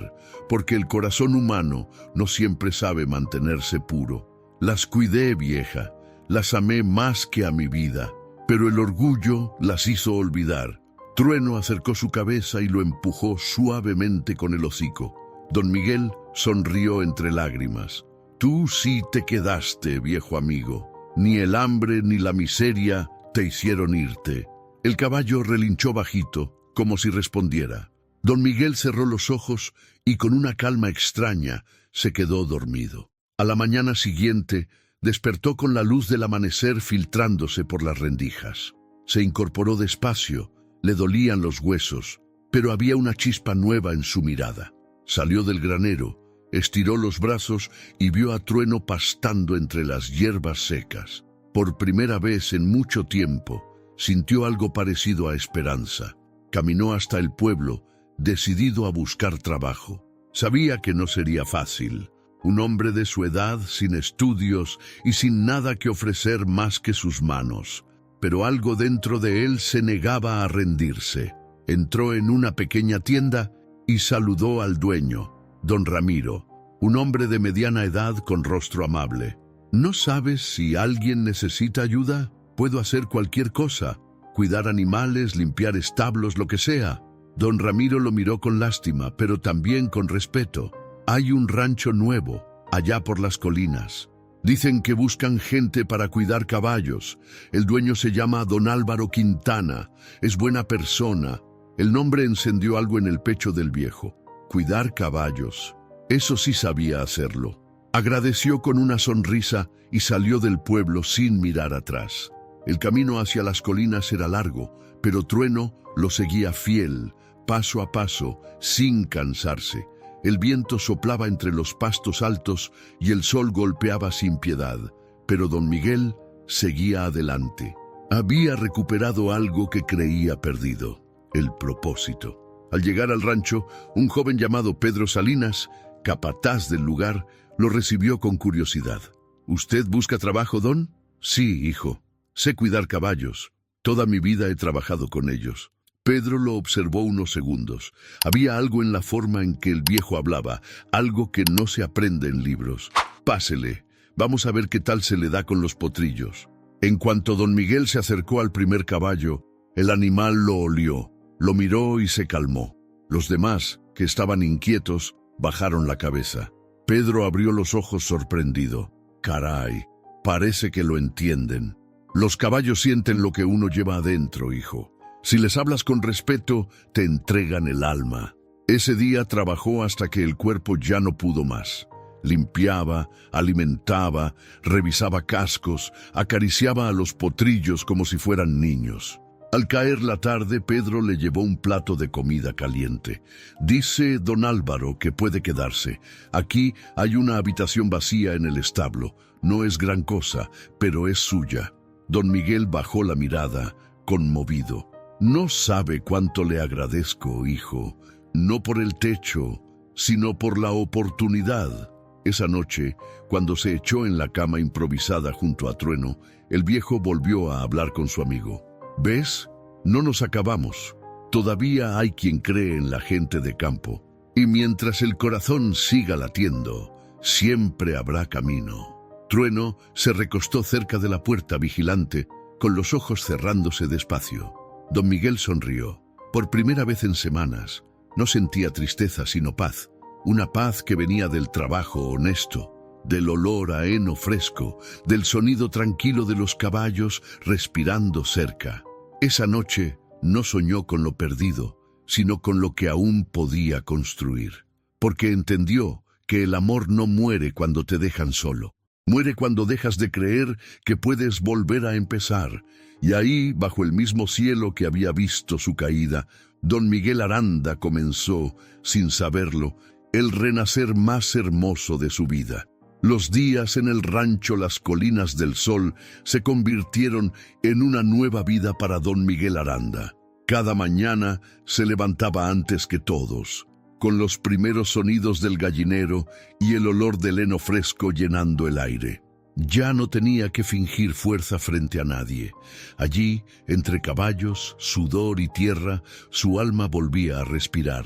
porque el corazón humano no siempre sabe mantenerse puro. «Las cuidé, vieja, las amé más que a mi vida, pero el orgullo las hizo olvidar». Trueno acercó su cabeza y lo empujó suavemente con el hocico. Don Miguel sonrió entre lágrimas. «Tú sí te quedaste, viejo amigo. Ni el hambre ni la miseria te hicieron irte». El caballo relinchó bajito, como si respondiera. Don Miguel cerró los ojos y con una calma extraña se quedó dormido. A la mañana siguiente despertó con la luz del amanecer filtrándose por las rendijas. Se incorporó despacio, le dolían los huesos, pero había una chispa nueva en su mirada. Salió del granero, estiró los brazos y vio a Trueno pastando entre las hierbas secas. Por primera vez en mucho tiempo, sintió algo parecido a esperanza. Caminó hasta el pueblo, decidido a buscar trabajo. Sabía que no sería fácil. Un hombre de su edad, sin estudios y sin nada que ofrecer más que sus manos. Pero algo dentro de él se negaba a rendirse. Entró en una pequeña tienda y saludó al dueño, don Ramiro, un hombre de mediana edad con rostro amable. «¿No sabes si alguien necesita ayuda? Puedo hacer cualquier cosa, cuidar animales, limpiar establos, lo que sea». Don Ramiro lo miró con lástima, pero también con respeto. «Hay un rancho nuevo, allá por las colinas. Dicen que buscan gente para cuidar caballos. El dueño se llama don Álvaro Quintana. Es buena persona». El nombre encendió algo en el pecho del viejo. Cuidar caballos. Eso sí sabía hacerlo. Agradeció con una sonrisa y salió del pueblo sin mirar atrás. El camino hacia las colinas era largo, pero Trueno lo seguía fiel, paso a paso, sin cansarse. El viento soplaba entre los pastos altos y el sol golpeaba sin piedad, pero don Miguel seguía adelante. Había recuperado algo que creía perdido: el propósito. Al llegar al rancho, un joven llamado Pedro Salinas, capataz del lugar, lo recibió con curiosidad. «¿Usted busca trabajo, don?» «Sí, hijo. Sé cuidar caballos. Toda mi vida he trabajado con ellos». Pedro lo observó unos segundos. Había algo en la forma en que el viejo hablaba, algo que no se aprende en libros. «Pásele. Vamos a ver qué tal se le da con los potrillos». En cuanto don Miguel se acercó al primer caballo, el animal lo olió, lo miró y se calmó. Los demás, que estaban inquietos, bajaron la cabeza. Pedro abrió los ojos sorprendido. «Caray, parece que lo entienden. Los caballos sienten lo que uno lleva adentro, hijo. Si les hablas con respeto, te entregan el alma». Ese día trabajó hasta que el cuerpo ya no pudo más. Limpiaba, alimentaba, revisaba cascos, acariciaba a los potrillos como si fueran niños. Al caer la tarde, Pedro le llevó un plato de comida caliente. «Dice don Álvaro que puede quedarse. Aquí hay una habitación vacía en el establo. No es gran cosa, pero es suya». Don Miguel bajó la mirada, conmovido. «No sabe cuánto le agradezco, hijo. No por el techo, sino por la oportunidad. Esa noche, cuando se echó en la cama improvisada junto a Trueno, el viejo volvió a hablar con su amigo. ¿Ves? No nos acabamos. Todavía hay quien cree en la gente de campo. Y mientras el corazón siga latiendo, siempre habrá camino. Trueno se recostó cerca de la puerta vigilante, con los ojos cerrándose despacio. Don Miguel sonrió. Por primera vez en semanas, no sentía tristeza sino paz. Una paz que venía del trabajo honesto, del olor a heno fresco, del sonido tranquilo de los caballos respirando cerca. Esa noche no soñó con lo perdido, sino con lo que aún podía construir. Porque entendió que el amor no muere cuando te dejan solo. Muere cuando dejas de creer que puedes volver a empezar. Y ahí, bajo el mismo cielo que había visto su caída, don Miguel Aranda comenzó, sin saberlo, el renacer más hermoso de su vida. Los días en el rancho Las Colinas del Sol se convirtieron en una nueva vida para don Miguel Aranda. Cada mañana se levantaba antes que todos, con los primeros sonidos del gallinero y el olor del heno fresco llenando el aire. Ya no tenía que fingir fuerza frente a nadie. Allí, entre caballos, sudor y tierra, su alma volvía a respirar.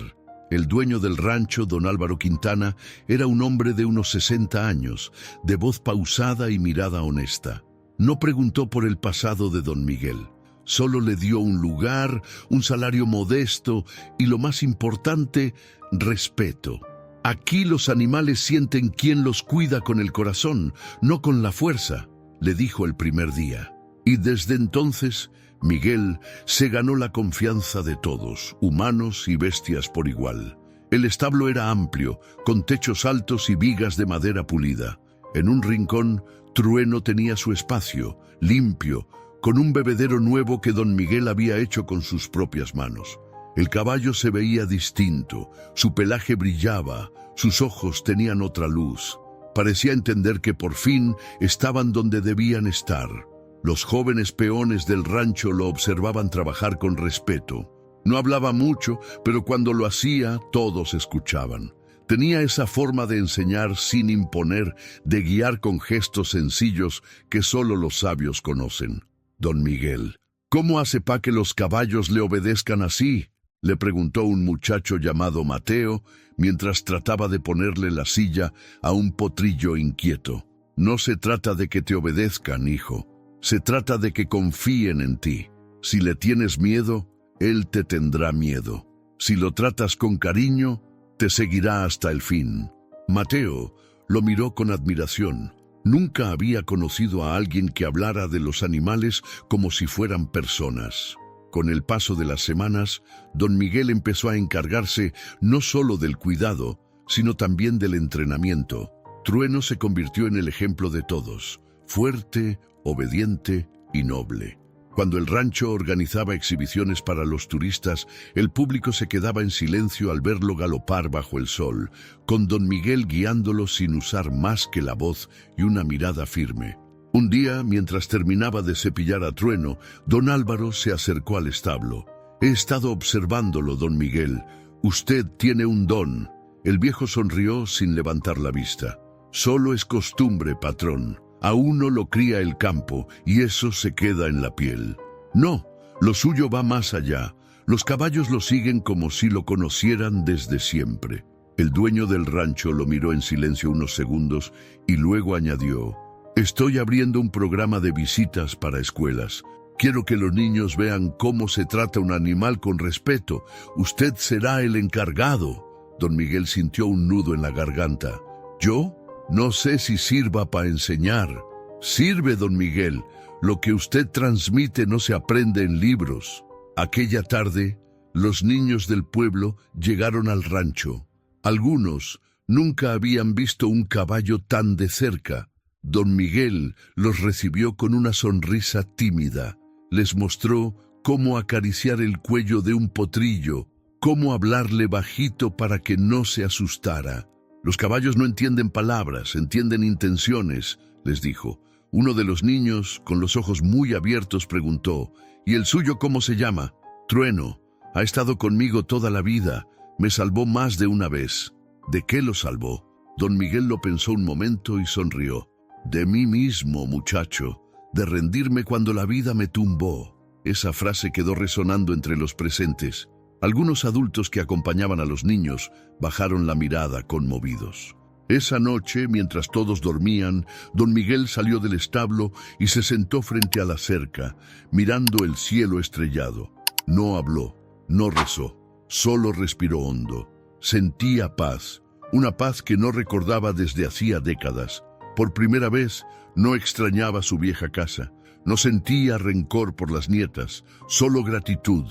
El dueño del rancho, don Álvaro Quintana, era un hombre de unos 60 años, de voz pausada y mirada honesta. No preguntó por el pasado de don Miguel. Solo le dio un lugar, un salario modesto y, lo más importante, respeto. Aquí los animales sienten quien los cuida con el corazón, no con la fuerza, le dijo el primer día. Y desde entonces, Miguel se ganó la confianza de todos, humanos y bestias por igual. El establo era amplio, con techos altos y vigas de madera pulida. En un rincón, Trueno tenía su espacio, limpio, con un bebedero nuevo que don Miguel había hecho con sus propias manos. El caballo se veía distinto, su pelaje brillaba, sus ojos tenían otra luz. Parecía entender que por fin estaban donde debían estar. Los jóvenes peones del rancho lo observaban trabajar con respeto. No hablaba mucho, pero cuando lo hacía, todos escuchaban. Tenía esa forma de enseñar sin imponer, de guiar con gestos sencillos que solo los sabios conocen. Don Miguel, ¿cómo hace pa' que los caballos le obedezcan así?, le preguntó un muchacho llamado Mateo, mientras trataba de ponerle la silla a un potrillo inquieto. No se trata de que te obedezcan, hijo. Se trata de que confíen en ti. Si le tienes miedo, él te tendrá miedo. Si lo tratas con cariño, te seguirá hasta el fin. Mateo lo miró con admiración. Nunca había conocido a alguien que hablara de los animales como si fueran personas. Con el paso de las semanas, don Miguel empezó a encargarse no solo del cuidado, sino también del entrenamiento. Trueno se convirtió en el ejemplo de todos, fuerte, obediente y noble. Cuando el rancho organizaba exhibiciones para los turistas, el público se quedaba en silencio al verlo galopar bajo el sol, con don Miguel guiándolo sin usar más que la voz y una mirada firme. Un día, mientras terminaba de cepillar a Trueno, don Álvaro se acercó al establo. «He estado observándolo, don Miguel. Usted tiene un don». El viejo sonrió sin levantar la vista. «Solo es costumbre, patrón. A uno lo cría el campo y eso se queda en la piel. No, lo suyo va más allá. Los caballos lo siguen como si lo conocieran desde siempre». El dueño del rancho lo miró en silencio unos segundos y luego añadió: «Estoy abriendo un programa de visitas para escuelas. Quiero que los niños vean cómo se trata un animal con respeto. Usted será el encargado». Don Miguel sintió un nudo en la garganta. «¿Yo? No sé si sirva para enseñar». «Sirve, don Miguel. Lo que usted transmite no se aprende en libros». Aquella tarde, los niños del pueblo llegaron al rancho. Algunos nunca habían visto un caballo tan de cerca. Don Miguel los recibió con una sonrisa tímida. Les mostró cómo acariciar el cuello de un potrillo, cómo hablarle bajito para que no se asustara. «Los caballos no entienden palabras, entienden intenciones», les dijo. Uno de los niños, con los ojos muy abiertos, preguntó: «¿Y el suyo cómo se llama?» «Trueno. Ha estado conmigo toda la vida. Me salvó más de una vez». ¿De qué lo salvó? Don Miguel lo pensó un momento y sonrió. De mí mismo, muchacho, de rendirme cuando la vida me tumbó. Esa frase quedó resonando entre los presentes. Algunos adultos que acompañaban a los niños bajaron la mirada conmovidos. Esa noche, mientras todos dormían, don Miguel salió del establo y se sentó frente a la cerca, mirando el cielo estrellado. No habló, no rezó, solo respiró hondo. Sentía paz, una paz que no recordaba desde hacía décadas. Por primera vez, no extrañaba su vieja casa, no sentía rencor por las nietas, solo gratitud.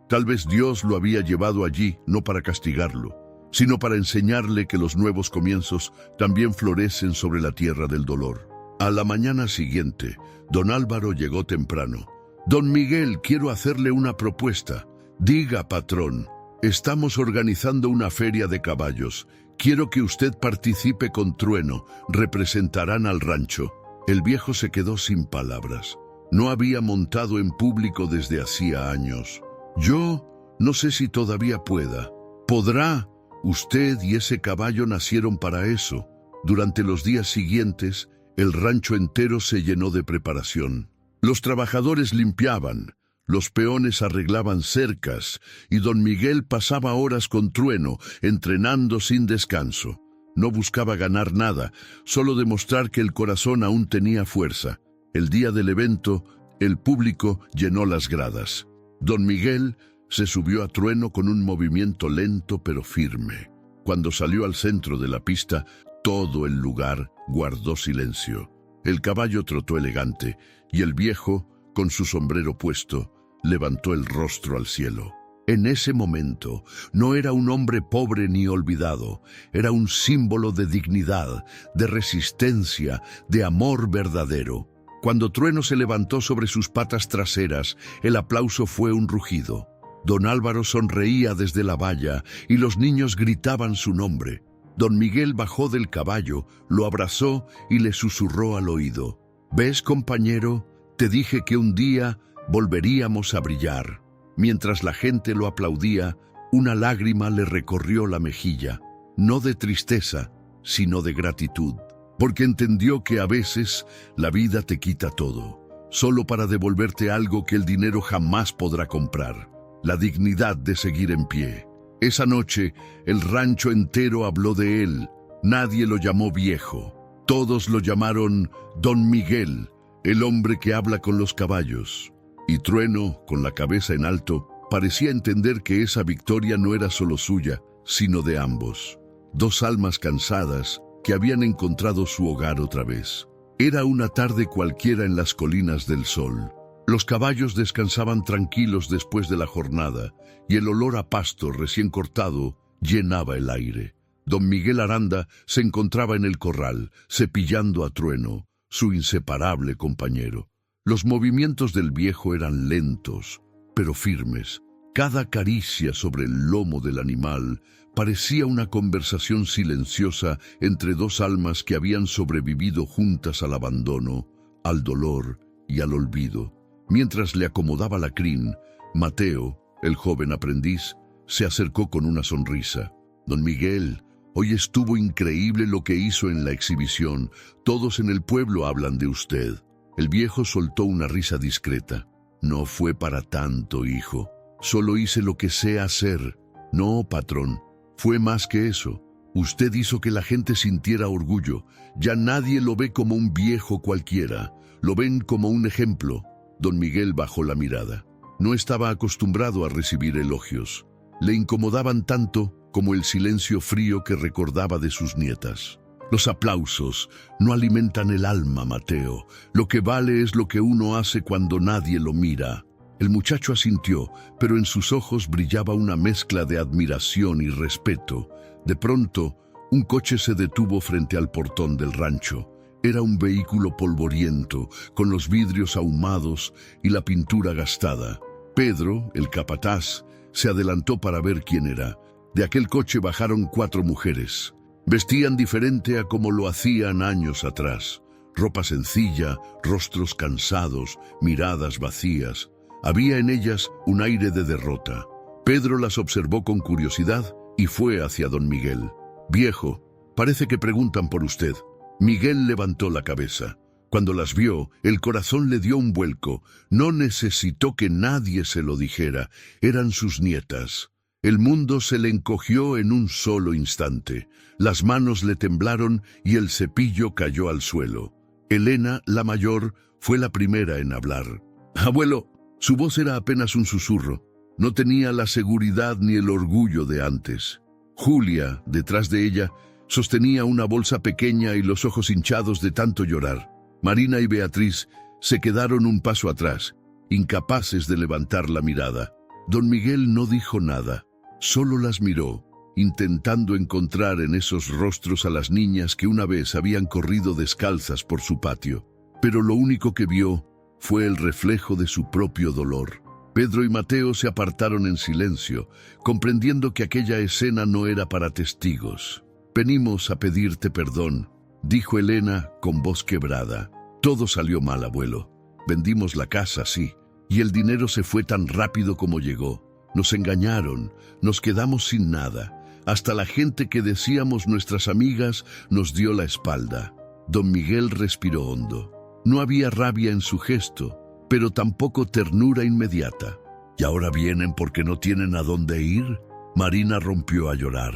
Tal vez Dios lo había llevado allí no para castigarlo, sino para enseñarle que los nuevos comienzos también florecen sobre la tierra del dolor. A la mañana siguiente, don Álvaro llegó temprano. Don Miguel, quiero hacerle una propuesta. Diga, patrón, estamos organizando una feria de caballos. Quiero que usted participe con Trueno, representarán al rancho. El viejo se quedó sin palabras. No había montado en público desde hacía años. Yo no sé si todavía pueda. ¿Podrá? Usted y ese caballo nacieron para eso. Durante los días siguientes, el rancho entero se llenó de preparación. Los trabajadores limpiaban, los peones arreglaban cercas y don Miguel pasaba horas con Trueno, entrenando sin descanso. No buscaba ganar nada, solo demostrar que el corazón aún tenía fuerza. El día del evento, el público llenó las gradas. Don Miguel se subió a Trueno con un movimiento lento pero firme. Cuando salió al centro de la pista, todo el lugar guardó silencio. El caballo trotó elegante y el viejo, con su sombrero puesto, levantó el rostro al cielo. En ese momento, no era un hombre pobre ni olvidado, era un símbolo de dignidad, de resistencia, de amor verdadero. Cuando Trueno se levantó sobre sus patas traseras, el aplauso fue un rugido. Don Álvaro sonreía desde la valla y los niños gritaban su nombre. Don Miguel bajó del caballo, lo abrazó y le susurró al oído. «¿Ves, compañero? Te dije que un día volveríamos a brillar». Mientras la gente lo aplaudía, una lágrima le recorrió la mejilla, no de tristeza, sino de gratitud, porque entendió que a veces la vida te quita todo, solo para devolverte algo que el dinero jamás podrá comprar, la dignidad de seguir en pie. Esa noche, el rancho entero habló de él. Nadie lo llamó viejo. Todos lo llamaron Don Miguel, el hombre que habla con los caballos. Y Trueno, con la cabeza en alto, parecía entender que esa victoria no era solo suya, sino de ambos. Dos almas cansadas que habían encontrado su hogar otra vez. Era una tarde cualquiera en las colinas del sol. Los caballos descansaban tranquilos después de la jornada y el olor a pasto recién cortado llenaba el aire. Don Miguel Aranda se encontraba en el corral, cepillando a Trueno, su inseparable compañero. Los movimientos del viejo eran lentos, pero firmes. Cada caricia sobre el lomo del animal parecía una conversación silenciosa entre dos almas que habían sobrevivido juntas al abandono, al dolor y al olvido. Mientras le acomodaba la crin, Mateo, el joven aprendiz, se acercó con una sonrisa. «Don Miguel, hoy estuvo increíble lo que hizo en la exhibición. Todos en el pueblo hablan de usted». El viejo soltó una risa discreta. «No fue para tanto, hijo. Solo hice lo que sé hacer». «No, patrón, fue más que eso. Usted hizo que la gente sintiera orgullo. Ya nadie lo ve como un viejo cualquiera. Lo ven como un ejemplo». Don Miguel bajó la mirada. No estaba acostumbrado a recibir elogios. Le incomodaban tanto como el silencio frío que recordaba de sus nietas. Los aplausos no alimentan el alma, Mateo. Lo que vale es lo que uno hace cuando nadie lo mira. El muchacho asintió, pero en sus ojos brillaba una mezcla de admiración y respeto. De pronto, un coche se detuvo frente al portón del rancho. Era un vehículo polvoriento, con los vidrios ahumados y la pintura gastada. Pedro, el capataz, se adelantó para ver quién era. De aquel coche bajaron 4 mujeres. Vestían diferente a como lo hacían años atrás. Ropa sencilla, rostros cansados, miradas vacías. Había en ellas un aire de derrota. Pedro las observó con curiosidad y fue hacia don Miguel. Viejo, parece que preguntan por usted. Miguel levantó la cabeza. Cuando las vio, el corazón le dio un vuelco. No necesitó que nadie se lo dijera. Eran sus nietas. El mundo se le encogió en un solo instante. Las manos le temblaron y el cepillo cayó al suelo. Elena, la mayor, fue la primera en hablar. «Abuelo», su voz era apenas un susurro. No tenía la seguridad ni el orgullo de antes. Julia, detrás de ella, sostenía una bolsa pequeña y los ojos hinchados de tanto llorar. Marina y Beatriz se quedaron un paso atrás, incapaces de levantar la mirada. Don Miguel no dijo nada, solo las miró, intentando encontrar en esos rostros a las niñas que una vez habían corrido descalzas por su patio. Pero lo único que vio fue el reflejo de su propio dolor. Pedro y Mateo se apartaron en silencio, comprendiendo que aquella escena no era para testigos. «Venimos a pedirte perdón», dijo Elena con voz quebrada. «Todo salió mal, abuelo. Vendimos la casa, sí, y el dinero se fue tan rápido como llegó. Nos engañaron, nos quedamos sin nada. Hasta la gente que decíamos nuestras amigas nos dio la espalda». Don Miguel respiró hondo. No había rabia en su gesto, pero tampoco ternura inmediata. «¿Y ahora vienen porque no tienen a dónde ir?». Marina rompió a llorar.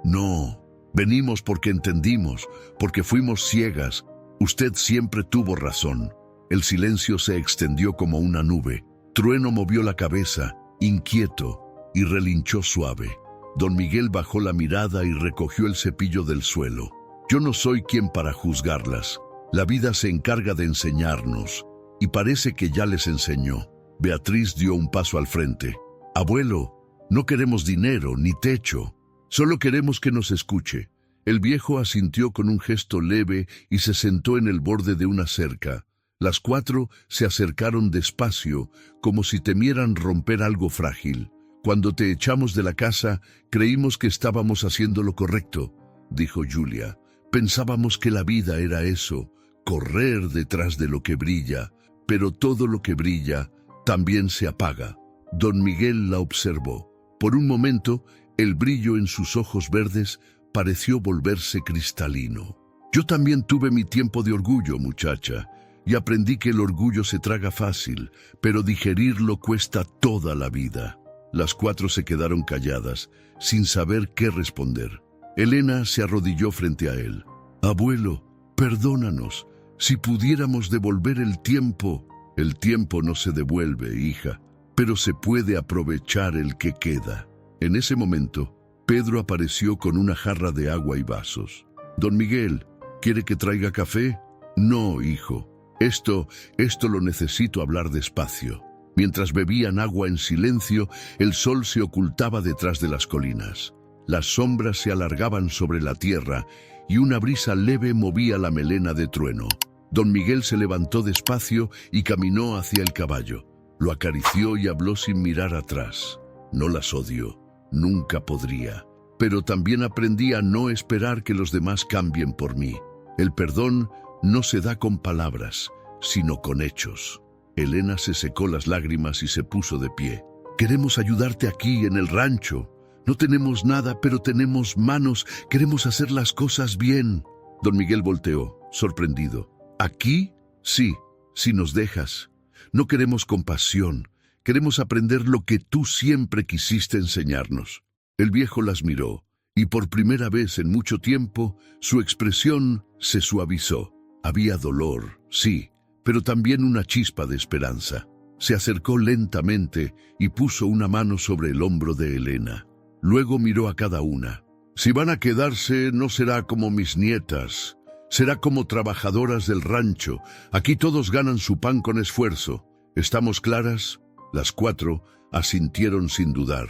«No, venimos porque entendimos, porque fuimos ciegas. Usted siempre tuvo razón». El silencio se extendió como una nube. Trueno movió la cabeza, inquieto, y relinchó suave. Don Miguel bajó la mirada y recogió el cepillo del suelo. «Yo no soy quien para juzgarlas. La vida se encarga de enseñarnos, y parece que ya les enseñó». Beatriz dio un paso al frente. «Abuelo, no queremos dinero ni techo. Solo queremos que nos escuche». El viejo asintió con un gesto leve y se sentó en el borde de una cerca. Las cuatro se acercaron despacio, como si temieran romper algo frágil. «Cuando te echamos de la casa, creímos que estábamos haciendo lo correcto», dijo Julia. «Pensábamos que la vida era eso, correr detrás de lo que brilla, pero todo lo que brilla también se apaga». Don Miguel la observó. Por un momento, el brillo en sus ojos verdes pareció volverse cristalino. «Yo también tuve mi tiempo de orgullo, muchacha, y aprendí que el orgullo se traga fácil, pero digerirlo cuesta toda la vida». Las cuatro se quedaron calladas, sin saber qué responder. Elena se arrodilló frente a él. «Abuelo, perdónanos. Si pudiéramos devolver el tiempo». «El tiempo no se devuelve, hija, pero se puede aprovechar el que queda». En ese momento, Pedro apareció con una jarra de agua y vasos. «Don Miguel, ¿quiere que traiga café?». «No, hijo. Esto lo necesito hablar despacio». Mientras bebían agua en silencio, el sol se ocultaba detrás de las colinas. Las sombras se alargaban sobre la tierra y una brisa leve movía la melena de Trueno. Don Miguel se levantó despacio y caminó hacia el caballo. Lo acarició y habló sin mirar atrás. «No las odio, nunca podría, pero también aprendí a no esperar que los demás cambien por mí. El perdón no se da con palabras, sino con hechos». Elena se secó las lágrimas y se puso de pie. «Queremos ayudarte aquí en el rancho. No tenemos nada, pero tenemos manos. Queremos hacer las cosas bien». Don Miguel volteó, sorprendido. «¿Aquí? Sí, si nos dejas. No queremos compasión. Queremos aprender lo que tú siempre quisiste enseñarnos». El viejo las miró, y por primera vez en mucho tiempo, su expresión se suavizó. Había dolor, sí, pero también una chispa de esperanza. Se acercó lentamente y puso una mano sobre el hombro de Elena. Luego miró a cada una. «Si van a quedarse, no será como mis nietas. Será como trabajadoras del rancho. Aquí todos ganan su pan con esfuerzo. ¿Estamos claras?». Las cuatro asintieron sin dudar.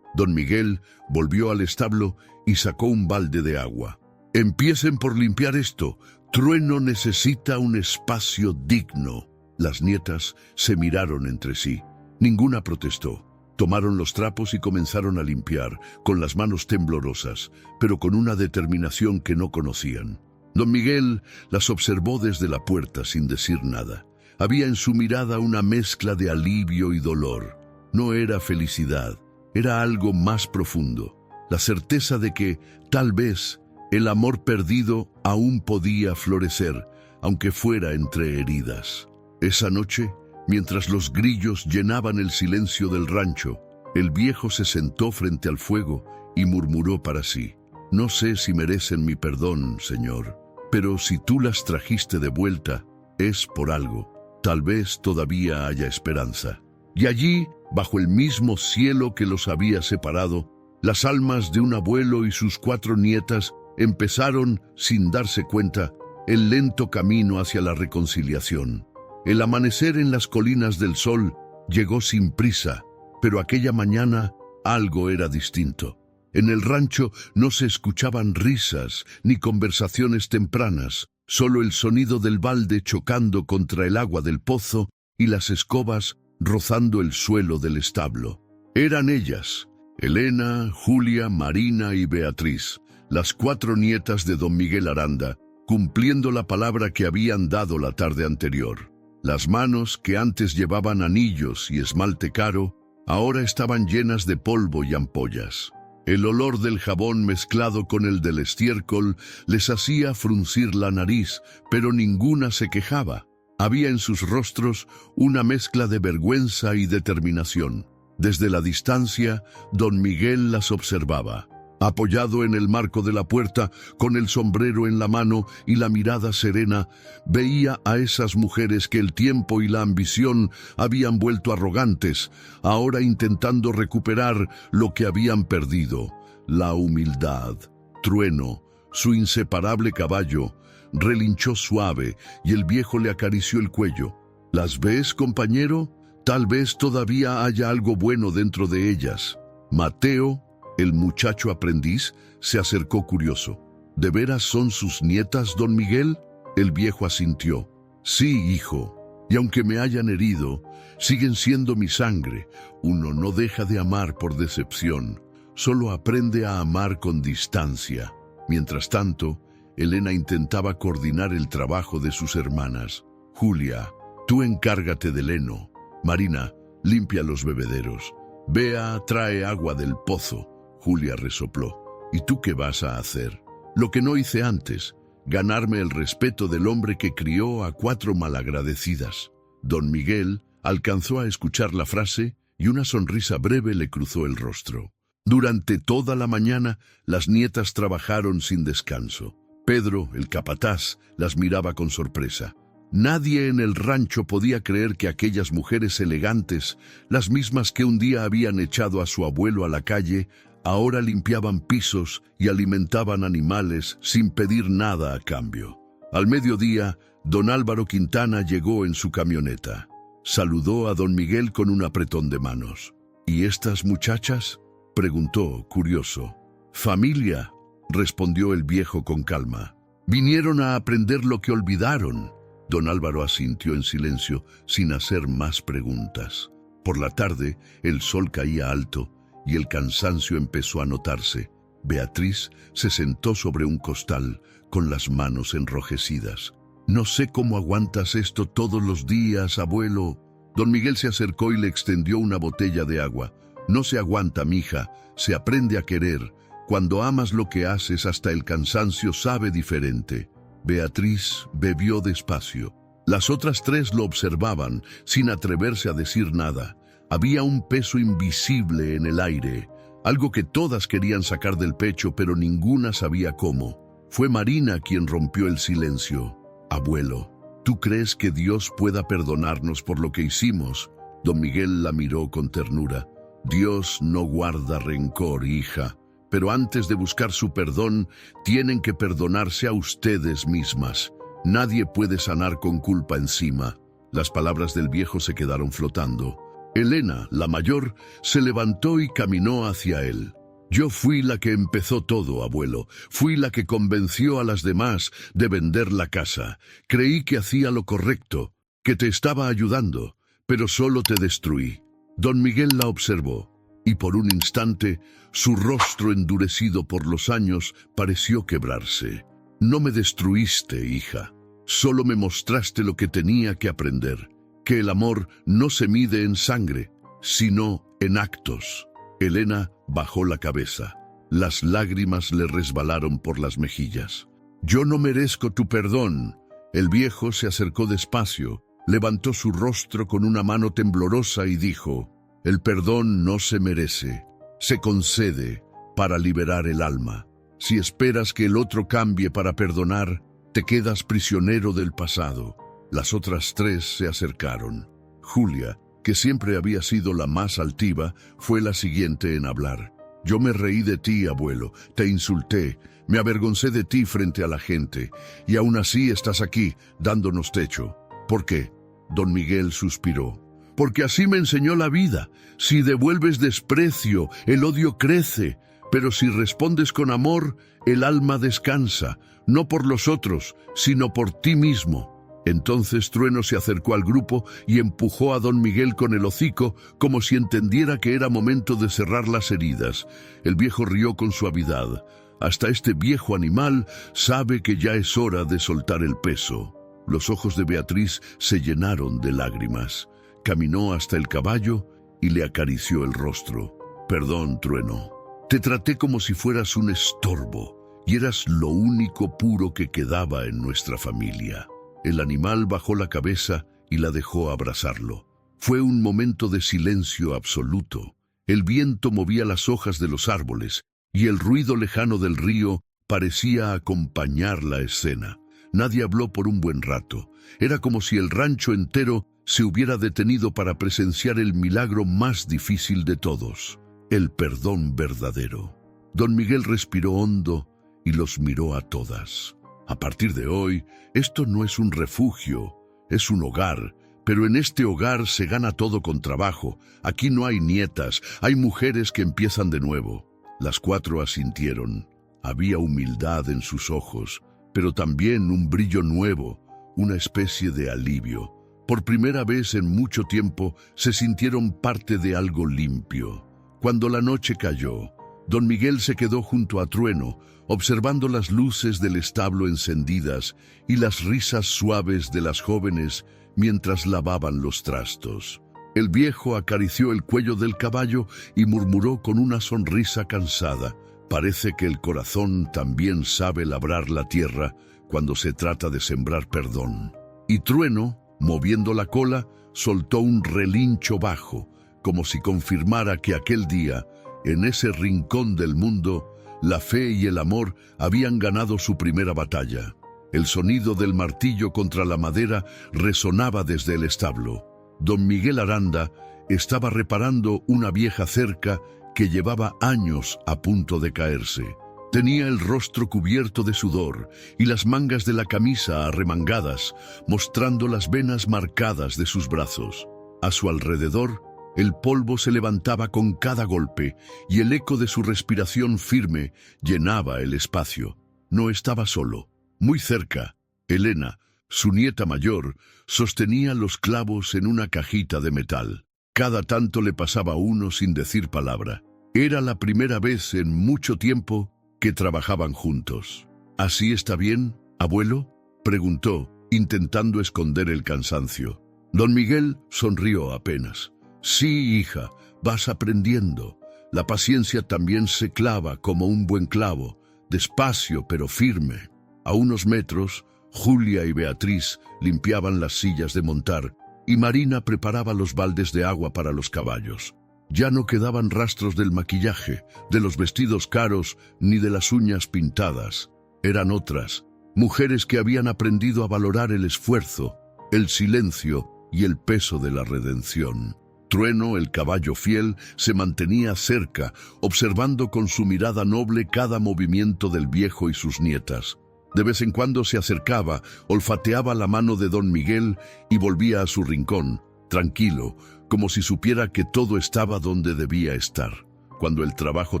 Don Miguel volvió al establo y sacó un balde de agua. «Empiecen por limpiar esto. Trueno necesita un espacio digno». Las nietas se miraron entre sí. Ninguna protestó. Tomaron los trapos y comenzaron a limpiar, con las manos temblorosas, pero con una determinación que no conocían. Don Miguel las observó desde la puerta sin decir nada. Había en su mirada una mezcla de alivio y dolor. No era felicidad, era algo más profundo. La certeza de que, tal vez, El amor perdido aún podía florecer, aunque fuera entre heridas. Esa noche, mientras los grillos llenaban el silencio del rancho, el viejo se sentó frente al fuego y murmuró para sí: «No sé si merecen mi perdón, Señor, pero si tú las trajiste de vuelta, es por algo. Tal vez todavía haya esperanza». Y allí, bajo el mismo cielo que los había separado, las almas de un abuelo y sus 4 nietas empezaron, sin darse cuenta, el lento camino hacia la reconciliación. El amanecer en las colinas del sol llegó sin prisa, pero aquella mañana algo era distinto. En el rancho no se escuchaban risas ni conversaciones tempranas, solo el sonido del balde chocando contra el agua del pozo y las escobas rozando el suelo del establo. Eran ellas, Elena, Julia, Marina y Beatriz, las 4 nietas de don Miguel Aranda, cumpliendo la palabra que habían dado la tarde anterior. Las manos, que antes llevaban anillos y esmalte caro, ahora estaban llenas de polvo y ampollas. El olor del jabón mezclado con el del estiércol les hacía fruncir la nariz, pero ninguna se quejaba. Había en sus rostros una mezcla de vergüenza y determinación. Desde la distancia, don Miguel las observaba. Apoyado en el marco de la puerta, con el sombrero en la mano y la mirada serena, veía a esas mujeres que el tiempo y la ambición habían vuelto arrogantes, ahora intentando recuperar lo que habían perdido: la humildad. Trueno, su inseparable caballo, relinchó suave y el viejo le acarició el cuello. ¿Las ves, compañero? Tal vez todavía haya algo bueno dentro de ellas. Mateo, el muchacho aprendiz, se acercó curioso. ¿De veras son sus nietas, don Miguel? El viejo asintió. Sí, hijo, y aunque me hayan herido, siguen siendo mi sangre. Uno no deja de amar por decepción, solo aprende a amar con distancia. Mientras tanto, Elena intentaba coordinar el trabajo de sus hermanas. Julia, tú encárgate del heno. Marina, limpia los bebederos. Bea, trae agua del pozo. Julia resopló. ¿Y tú qué vas a hacer? Lo que no hice antes, ganarme el respeto del hombre que crió a 4 malagradecidas. Don Miguel alcanzó a escuchar la frase y una sonrisa breve le cruzó el rostro. Durante toda la mañana, las nietas trabajaron sin descanso. Pedro, el capataz, las miraba con sorpresa. Nadie en el rancho podía creer que aquellas mujeres elegantes, las mismas que un día habían echado a su abuelo a la calle, ahora limpiaban pisos y alimentaban animales sin pedir nada a cambio. Al mediodía, don Álvaro Quintana llegó en su camioneta. Saludó a don Miguel con un apretón de manos. ¿Y estas muchachas?, preguntó, curioso. «Familia», respondió el viejo con calma. «Vinieron a aprender lo que olvidaron». Don Álvaro asintió en silencio, sin hacer más preguntas. Por la tarde, el sol caía alto y el cansancio empezó a notarse. Beatriz se sentó sobre un costal, con las manos enrojecidas. «No sé cómo aguantas esto todos los días, abuelo». Don Miguel se acercó y le extendió una botella de agua. «No se aguanta, mija, se aprende a querer. Cuando amas lo que haces, hasta el cansancio sabe diferente». Beatriz bebió despacio. Las otras 3 lo observaban, sin atreverse a decir nada. Había un peso invisible en el aire, algo que todas querían sacar del pecho, pero ninguna sabía cómo. Fue Marina quien rompió el silencio. «Abuelo, ¿tú crees que Dios pueda perdonarnos por lo que hicimos?». Don Miguel la miró con ternura. «Dios no guarda rencor, hija. Pero antes de buscar su perdón, tienen que perdonarse a ustedes mismas. Nadie puede sanar con culpa encima». Las palabras del viejo se quedaron flotando. Elena, la mayor, se levantó y caminó hacia él. «Yo fui la que empezó todo, abuelo. Fui la que convenció a las demás de vender la casa. Creí que hacía lo correcto, que te estaba ayudando, pero solo te destruí». Don Miguel la observó, y por un instante, su rostro endurecido por los años pareció quebrarse. «No me destruiste, hija. Solo me mostraste lo que tenía que aprender, que el amor no se mide en sangre, sino en actos». Elena bajó la cabeza. Las lágrimas le resbalaron por las mejillas. «Yo no merezco tu perdón». El viejo se acercó despacio, levantó su rostro con una mano temblorosa y dijo: «El perdón no se merece, se concede para liberar el alma. Si esperas que el otro cambie para perdonar, te quedas prisionero del pasado». Las otras tres se acercaron. Julia, que siempre había sido la más altiva, fue la siguiente en hablar. «Yo me reí de ti, abuelo, te insulté, me avergoncé de ti frente a la gente, y aún así estás aquí, dándonos techo. ¿Por qué?». Don Miguel suspiró. «Porque así me enseñó la vida. Si devuelves desprecio, el odio crece, pero si respondes con amor, el alma descansa, no por los otros, sino por ti mismo». Entonces Trueno se acercó al grupo y empujó a don Miguel con el hocico, como si entendiera que era momento de cerrar las heridas. El viejo rió con suavidad. «Hasta este viejo animal sabe que ya es hora de soltar el peso». Los ojos de Beatriz se llenaron de lágrimas. Caminó hasta el caballo y le acarició el rostro. «Perdón, Trueno. Te traté como si fueras un estorbo, y eras lo único puro que quedaba en nuestra familia». El animal bajó la cabeza y la dejó abrazarlo. Fue un momento de silencio absoluto. El viento movía las hojas de los árboles y el ruido lejano del río parecía acompañar la escena. Nadie habló por un buen rato. Era como si el rancho entero se hubiera detenido para presenciar el milagro más difícil de todos, el perdón verdadero. Don Miguel respiró hondo y los miró a todas. «A partir de hoy, esto no es un refugio, es un hogar, pero en este hogar se gana todo con trabajo. Aquí no hay nietas, hay mujeres que empiezan de nuevo». Las cuatro asintieron. Había humildad en sus ojos, pero también un brillo nuevo, una especie de alivio. Por primera vez en mucho tiempo se sintieron parte de algo limpio. Cuando la noche cayó, don Miguel se quedó junto a Trueno, observando las luces del establo encendidas y las risas suaves de las jóvenes mientras lavaban los trastos. El viejo acarició el cuello del caballo y murmuró con una sonrisa cansada: «Parece que el corazón también sabe labrar la tierra cuando se trata de sembrar perdón». Y Trueno, moviendo la cola, soltó un relincho bajo, como si confirmara que aquel día, en ese rincón del mundo, la fe y el amor habían ganado su primera batalla. El sonido del martillo contra la madera resonaba desde el establo. Don Miguel Aranda estaba reparando una vieja cerca que llevaba años a punto de caerse. Tenía el rostro cubierto de sudor y las mangas de la camisa arremangadas, mostrando las venas marcadas de sus brazos. A su alrededor, el polvo se levantaba con cada golpe y el eco de su respiración firme llenaba el espacio. No estaba solo. Muy cerca, Elena, su nieta mayor, sostenía los clavos en una cajita de metal. Cada tanto le pasaba uno sin decir palabra. Era la primera vez en mucho tiempo que trabajaban juntos. «¿Así está bien, abuelo?», preguntó, intentando esconder el cansancio. Don Miguel sonrió apenas. «Sí, hija, vas aprendiendo. La paciencia también se clava como un buen clavo, despacio pero firme». A unos metros, Julia y Beatriz limpiaban las sillas de montar y Marina preparaba los baldes de agua para los caballos. Ya no quedaban rastros del maquillaje, de los vestidos caros ni de las uñas pintadas. Eran otras, mujeres que habían aprendido a valorar el esfuerzo, el silencio y el peso de la redención. Trueno, el caballo fiel, se mantenía cerca, observando con su mirada noble cada movimiento del viejo y sus nietas. De vez en cuando se acercaba, olfateaba la mano de don Miguel y volvía a su rincón, tranquilo, como si supiera que todo estaba donde debía estar. Cuando el trabajo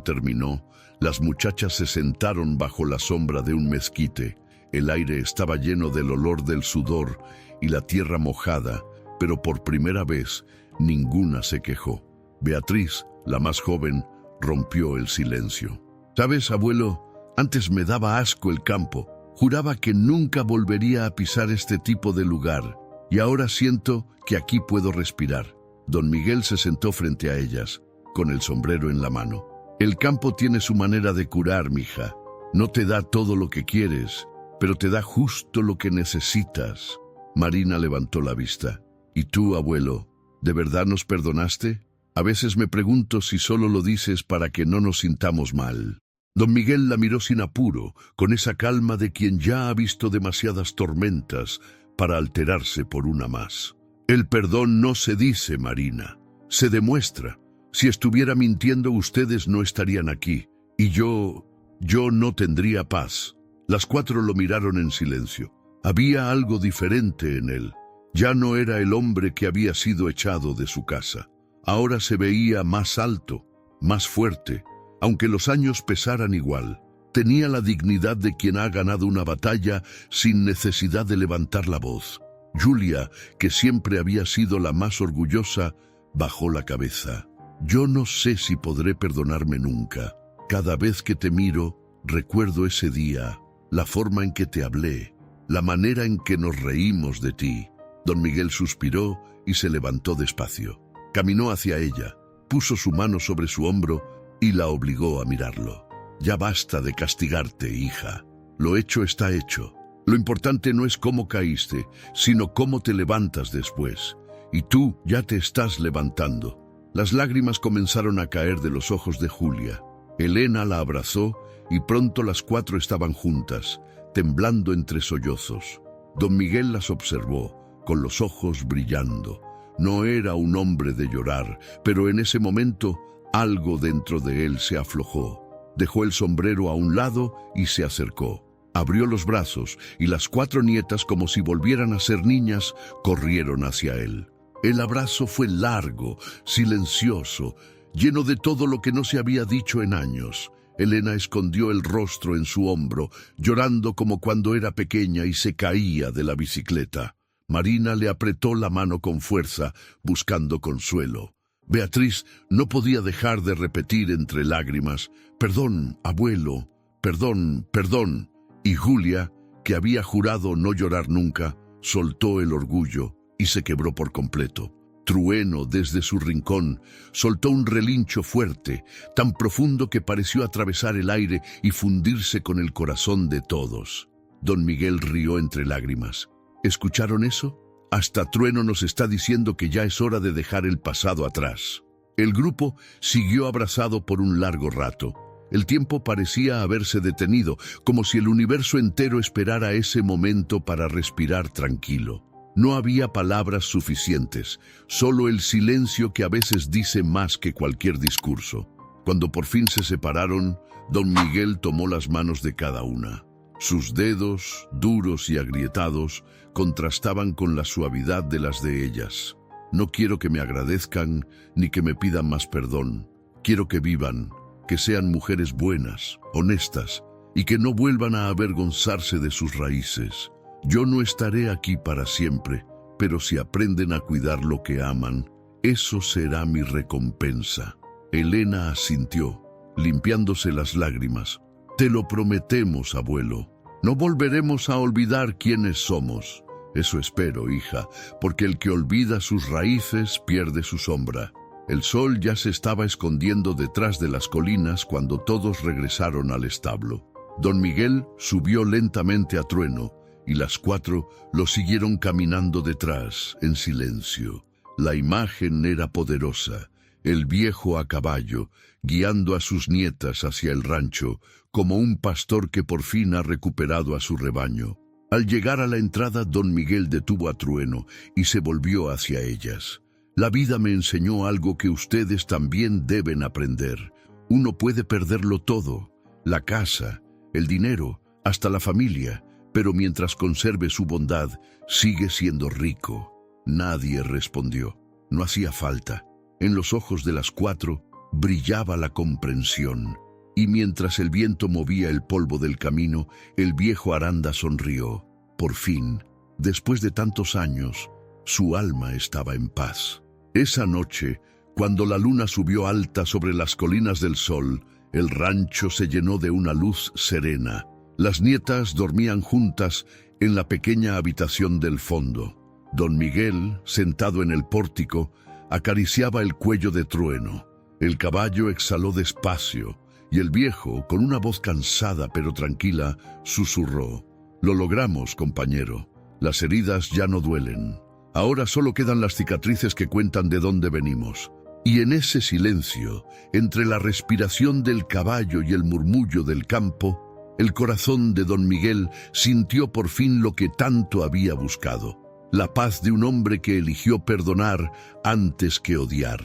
terminó, las muchachas se sentaron bajo la sombra de un mezquite. El aire estaba lleno del olor del sudor y la tierra mojada, pero por primera vez ninguna se quejó. Beatriz, la más joven, rompió el silencio. «¿Sabes, abuelo? Antes me daba asco el campo. Juraba que nunca volvería a pisar este tipo de lugar, y ahora siento que aquí puedo respirar». Don Miguel se sentó frente a ellas, con el sombrero en la mano. El campo tiene su manera de curar, mija. No te da todo lo que quieres, pero te da justo lo que necesitas. Marina levantó la vista. ¿Y tú, abuelo, de verdad nos perdonaste? A veces me pregunto si solo lo dices para que no nos sintamos mal. Don Miguel la miró sin apuro, con esa calma de quien ya ha visto demasiadas tormentas para alterarse por una más. El perdón no se dice, Marina, se demuestra. Si estuviera mintiendo, ustedes no estarían aquí, y yo no tendría paz. Las cuatro lo miraron en silencio. Había algo diferente en él. Ya no era el hombre que había sido echado de su casa. Ahora se veía más alto, más fuerte, aunque los años pesaran igual. Tenía la dignidad de quien ha ganado una batalla sin necesidad de levantar la voz. Julia, que siempre había sido la más orgullosa, bajó la cabeza. Yo no sé si podré perdonarme nunca. Cada vez que te miro, recuerdo ese día, la forma en que te hablé, la manera en que nos reímos de ti. Don Miguel suspiró y se levantó despacio. Caminó hacia ella, puso su mano sobre su hombro y la obligó a mirarlo. Ya basta de castigarte, hija. Lo hecho está hecho. Lo importante no es cómo caíste, sino cómo te levantas después. Y tú ya te estás levantando. Las lágrimas comenzaron a caer de los ojos de Julia. Elena la abrazó y pronto las cuatro estaban juntas, temblando entre sollozos. Don Miguel las observó, con los ojos brillando. No era un hombre de llorar, pero en ese momento algo dentro de él se aflojó. Dejó el sombrero a un lado y se acercó. Abrió los brazos y las cuatro nietas, como si volvieran a ser niñas, corrieron hacia él. El abrazo fue largo, silencioso, lleno de todo lo que no se había dicho en años. Elena escondió el rostro en su hombro, llorando como cuando era pequeña y se caía de la bicicleta. Marina le apretó la mano con fuerza, buscando consuelo. Beatriz no podía dejar de repetir entre lágrimas: «Perdón, abuelo, perdón, perdón». Y Julia, que había jurado no llorar nunca, soltó el orgullo y se quebró por completo. Trueno, desde su rincón, soltó un relincho fuerte, tan profundo que pareció atravesar el aire y fundirse con el corazón de todos. Don Miguel rió entre lágrimas. ¿Escucharon eso? Hasta Trueno nos está diciendo que ya es hora de dejar el pasado atrás. El grupo siguió abrazado por un largo rato. El tiempo parecía haberse detenido, como si el universo entero esperara ese momento para respirar tranquilo. No había palabras suficientes, solo el silencio que a veces dice más que cualquier discurso. Cuando por fin se separaron, don Miguel tomó las manos de cada una. Sus dedos, duros y agrietados, contrastaban con la suavidad de las de ellas. No quiero que me agradezcan ni que me pidan más perdón. Quiero que vivan, que sean mujeres buenas, honestas, y que no vuelvan a avergonzarse de sus raíces. Yo no estaré aquí para siempre, pero si aprenden a cuidar lo que aman, eso será mi recompensa. Elena asintió, limpiándose las lágrimas. Te lo prometemos, abuelo. No volveremos a olvidar quiénes somos. Eso espero, hija, porque el que olvida sus raíces pierde su sombra. El sol ya se estaba escondiendo detrás de las colinas cuando todos regresaron al establo. Don Miguel subió lentamente a Trueno, y las cuatro lo siguieron caminando detrás, en silencio. La imagen era poderosa, el viejo a caballo, guiando a sus nietas hacia el rancho, como un pastor que por fin ha recuperado a su rebaño. Al llegar a la entrada, don Miguel detuvo a Trueno y se volvió hacia ellas. La vida me enseñó algo que ustedes también deben aprender. Uno puede perderlo todo, la casa, el dinero, hasta la familia, pero mientras conserve su bondad, sigue siendo rico. Nadie respondió. No hacía falta. En los ojos de las cuatro brillaba la comprensión. Y mientras el viento movía el polvo del camino, el viejo Aranda sonrió. Por fin, después de tantos años, su alma estaba en paz. Esa noche, cuando la luna subió alta sobre las colinas del sol, el rancho se llenó de una luz serena. Las nietas dormían juntas en la pequeña habitación del fondo. Don Miguel, sentado en el pórtico, acariciaba el cuello de Trueno. El caballo exhaló despacio, y el viejo, con una voz cansada pero tranquila, susurró: «Lo logramos, compañero. Las heridas ya no duelen. Ahora solo quedan las cicatrices que cuentan de dónde venimos». Y en ese silencio, entre la respiración del caballo y el murmullo del campo, el corazón de don Miguel sintió por fin lo que tanto había buscado: la paz de un hombre que eligió perdonar antes que odiar.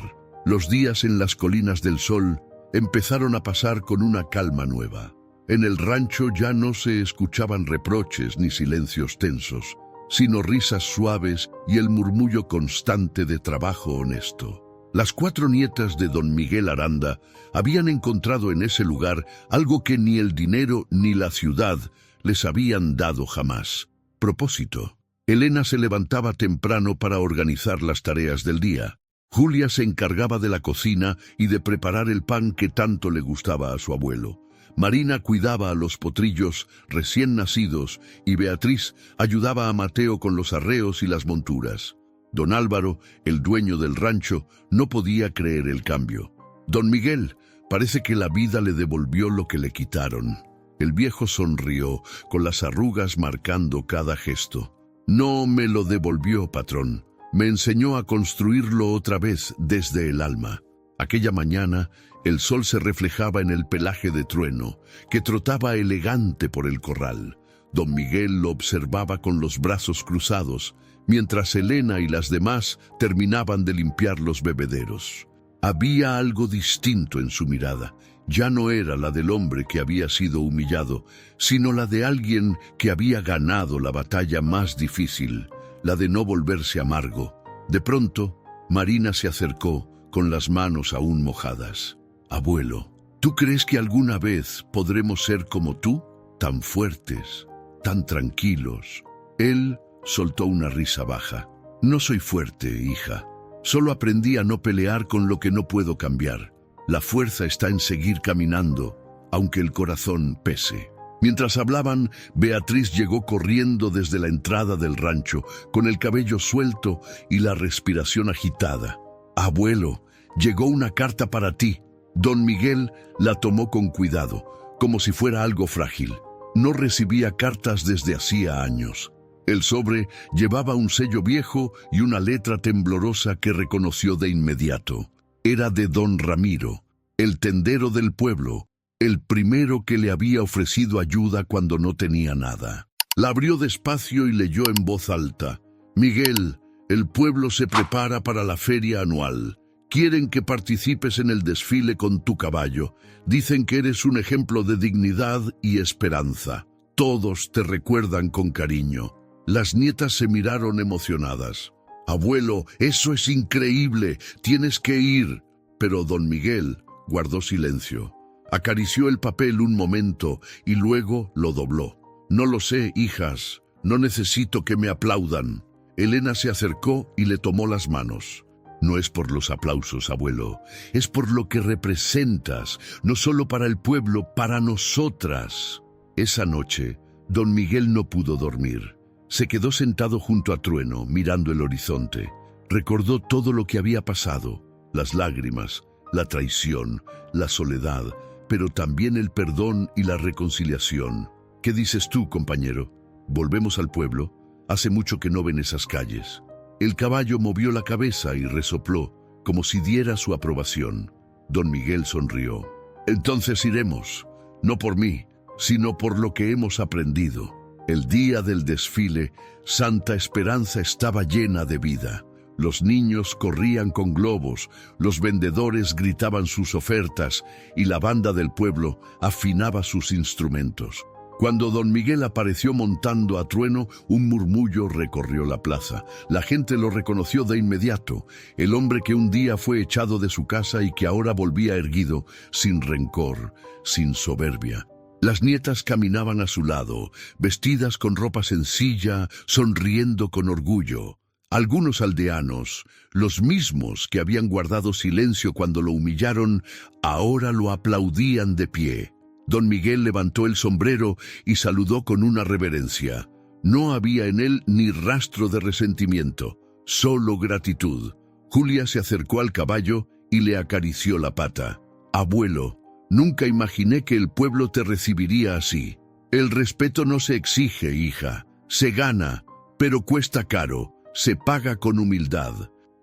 Los días en las colinas del sol empezaron a pasar con una calma nueva. En el rancho ya no se escuchaban reproches ni silencios tensos, sino risas suaves y el murmullo constante de trabajo honesto. Las 4 nietas de don Miguel Aranda habían encontrado en ese lugar algo que ni el dinero ni la ciudad les habían dado jamás: propósito. Elena se levantaba temprano para organizar las tareas del día. Julia se encargaba de la cocina y de preparar el pan que tanto le gustaba a su abuelo. Marina cuidaba a los potrillos recién nacidos y Beatriz ayudaba a Mateo con los arreos y las monturas. Don Álvaro, el dueño del rancho, no podía creer el cambio. Don Miguel, parece que la vida le devolvió lo que le quitaron. El viejo sonrió, con las arrugas marcando cada gesto. «No me lo devolvió, patrón. Me enseñó a construirlo otra vez desde el alma». Aquella mañana, el sol se reflejaba en el pelaje de Trueno, que trotaba elegante por el corral. Don Miguel lo observaba con los brazos cruzados, mientras Elena y las demás terminaban de limpiar los bebederos. Había algo distinto en su mirada. Ya no era la del hombre que había sido humillado, sino la de alguien que había ganado la batalla más difícil, la de no volverse amargo. De pronto, Marina se acercó, con las manos aún mojadas. «Abuelo, ¿tú crees que alguna vez podremos ser como tú? Tan fuertes, tan tranquilos». Él soltó una risa baja. «No soy fuerte, hija. Solo aprendí a no pelear con lo que no puedo cambiar. La fuerza está en seguir caminando, aunque el corazón pese». Mientras hablaban, Beatriz llegó corriendo desde la entrada del rancho, con el cabello suelto y la respiración agitada. «Abuelo, llegó una carta para ti». Don Miguel la tomó con cuidado, como si fuera algo frágil. No recibía cartas desde hacía años. El sobre llevaba un sello viejo y una letra temblorosa que reconoció de inmediato. Era de don Ramiro, el tendero del pueblo, el primero que le había ofrecido ayuda cuando no tenía nada. La abrió despacio y leyó en voz alta: «Miguel, el pueblo se prepara para la feria anual. Quieren que participes en el desfile con tu caballo. Dicen que eres un ejemplo de dignidad y esperanza. Todos te recuerdan con cariño». Las nietas se miraron emocionadas. «Abuelo, eso es increíble. Tienes que ir». Pero don Miguel guardó silencio. Acarició el papel un momento y luego lo dobló. «No lo sé, hijas. No necesito que me aplaudan». Elena se acercó y le tomó las manos. «No es por los aplausos, abuelo. Es por lo que representas, no solo para el pueblo, para nosotras». Esa noche, don Miguel no pudo dormir. Se quedó sentado junto a Trueno, mirando el horizonte. Recordó todo lo que había pasado: las lágrimas, la traición, la soledad, pero también el perdón y la reconciliación. «¿Qué dices tú, compañero? ¿Volvemos al pueblo? Hace mucho que no ven esas calles». El caballo movió la cabeza y resopló, como si diera su aprobación. Don Miguel sonrió. «Entonces iremos, no por mí, sino por lo que hemos aprendido». El día del desfile, Santa Esperanza estaba llena de vida. Los niños corrían con globos, los vendedores gritaban sus ofertas y la banda del pueblo afinaba sus instrumentos. Cuando don Miguel apareció montando a Trueno, un murmullo recorrió la plaza. La gente lo reconoció de inmediato, el hombre que un día fue echado de su casa y que ahora volvía erguido, sin rencor, sin soberbia. Las nietas caminaban a su lado, vestidas con ropa sencilla, sonriendo con orgullo. Algunos aldeanos, los mismos que habían guardado silencio cuando lo humillaron, ahora lo aplaudían de pie. Don Miguel levantó el sombrero y saludó con una reverencia. No había en él ni rastro de resentimiento, solo gratitud. Julia se acercó al caballo y le acarició la pata. Abuelo, nunca imaginé que el pueblo te recibiría así. El respeto no se exige, hija, se gana, pero cuesta caro, se paga con humildad.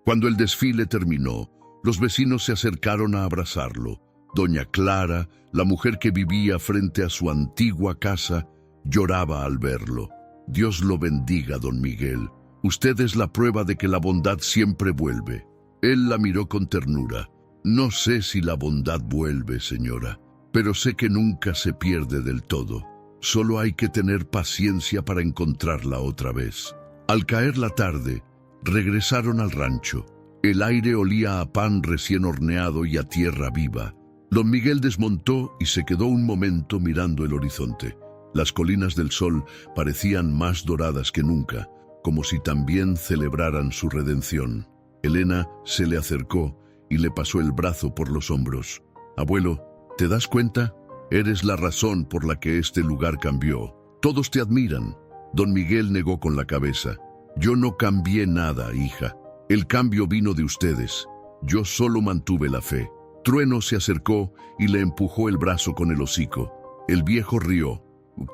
Cuando el desfile terminó, los vecinos se acercaron a abrazarlo. Doña Clara, la mujer que vivía frente a su antigua casa, lloraba al verlo. Dios lo bendiga, don Miguel. Usted es la prueba de que la bondad siempre vuelve. Él la miró con ternura. No sé si la bondad vuelve, señora, pero sé que nunca se pierde del todo. Solo hay que tener paciencia para encontrarla otra vez. Al caer la tarde, regresaron al rancho. El aire olía a pan recién horneado y a tierra viva. Don Miguel desmontó y se quedó un momento mirando el horizonte. Las colinas del sol parecían más doradas que nunca, como si también celebraran su redención. Elena se le acercó y le pasó el brazo por los hombros. Abuelo, ¿te das cuenta? Eres la razón por la que este lugar cambió. Todos te admiran. Don Miguel negó con la cabeza. Yo no cambié nada, hija. El cambio vino de ustedes. Yo solo mantuve la fe. Trueno se acercó y le empujó el brazo con el hocico. El viejo rió.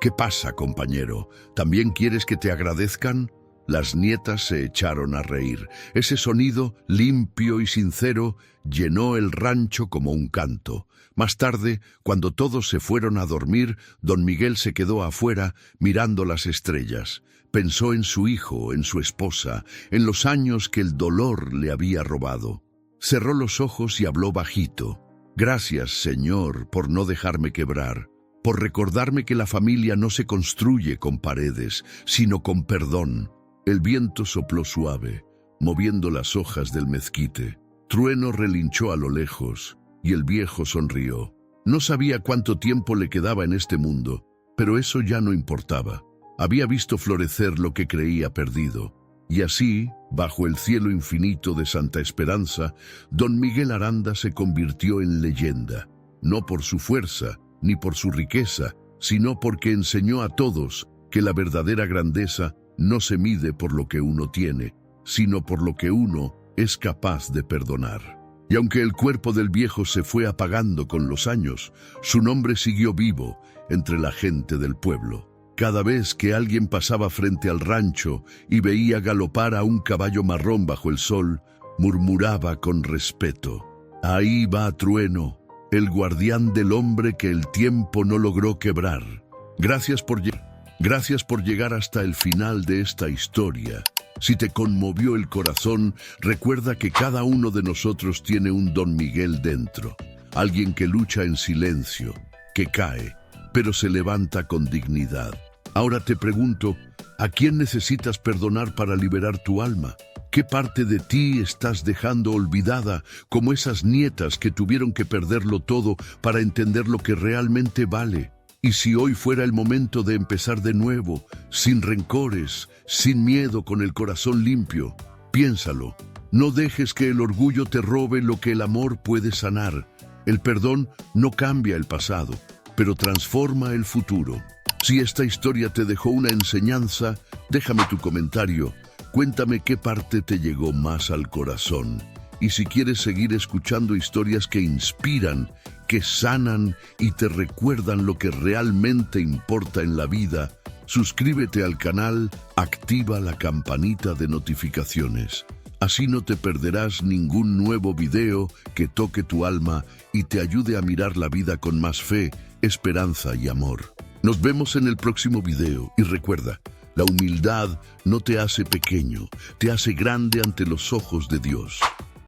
¿Qué pasa, compañero? ¿También quieres que te agradezcan? Las nietas se echaron a reír. Ese sonido, limpio y sincero, llenó el rancho como un canto. Más tarde, cuando todos se fueron a dormir, don Miguel se quedó afuera mirando las estrellas. Pensó en su hijo, en su esposa, en los años que el dolor le había robado. Cerró los ojos y habló bajito. Gracias, Señor, por no dejarme quebrar, por recordarme que la familia no se construye con paredes, sino con perdón. El viento sopló suave, moviendo las hojas del mezquite. Trueno relinchó a lo lejos, y el viejo sonrió. No sabía cuánto tiempo le quedaba en este mundo, pero eso ya no importaba. Había visto florecer lo que creía perdido. Y así, bajo el cielo infinito de Santa Esperanza, don Miguel Aranda se convirtió en leyenda, no por su fuerza ni por su riqueza, sino porque enseñó a todos que la verdadera grandeza no se mide por lo que uno tiene, sino por lo que uno es capaz de perdonar. Y aunque el cuerpo del viejo se fue apagando con los años, su nombre siguió vivo entre la gente del pueblo. Cada vez que alguien pasaba frente al rancho y veía galopar a un caballo marrón bajo el sol, murmuraba con respeto: ahí va Trueno, el guardián del hombre que el tiempo no logró quebrar. Gracias por llegar hasta el final de esta historia. Si te conmovió el corazón, recuerda que cada uno de nosotros tiene un Don Miguel dentro. Alguien que lucha en silencio, que cae, pero se levanta con dignidad. Ahora te pregunto, ¿a quién necesitas perdonar para liberar tu alma? ¿Qué parte de ti estás dejando olvidada, como esas nietas que tuvieron que perderlo todo para entender lo que realmente vale? Y si hoy fuera el momento de empezar de nuevo, sin rencores, sin miedo, con el corazón limpio, piénsalo. No dejes que el orgullo te robe lo que el amor puede sanar. El perdón no cambia el pasado, pero transforma el futuro. Si esta historia te dejó una enseñanza, déjame tu comentario. Cuéntame qué parte te llegó más al corazón. Y si quieres seguir escuchando historias que inspiran, que sanan y te recuerdan lo que realmente importa en la vida, suscríbete al canal, activa la campanita de notificaciones. Así no te perderás ningún nuevo video que toque tu alma y te ayude a mirar la vida con más fe, esperanza y amor. Nos vemos en el próximo video y recuerda, la humildad no te hace pequeño, te hace grande ante los ojos de Dios.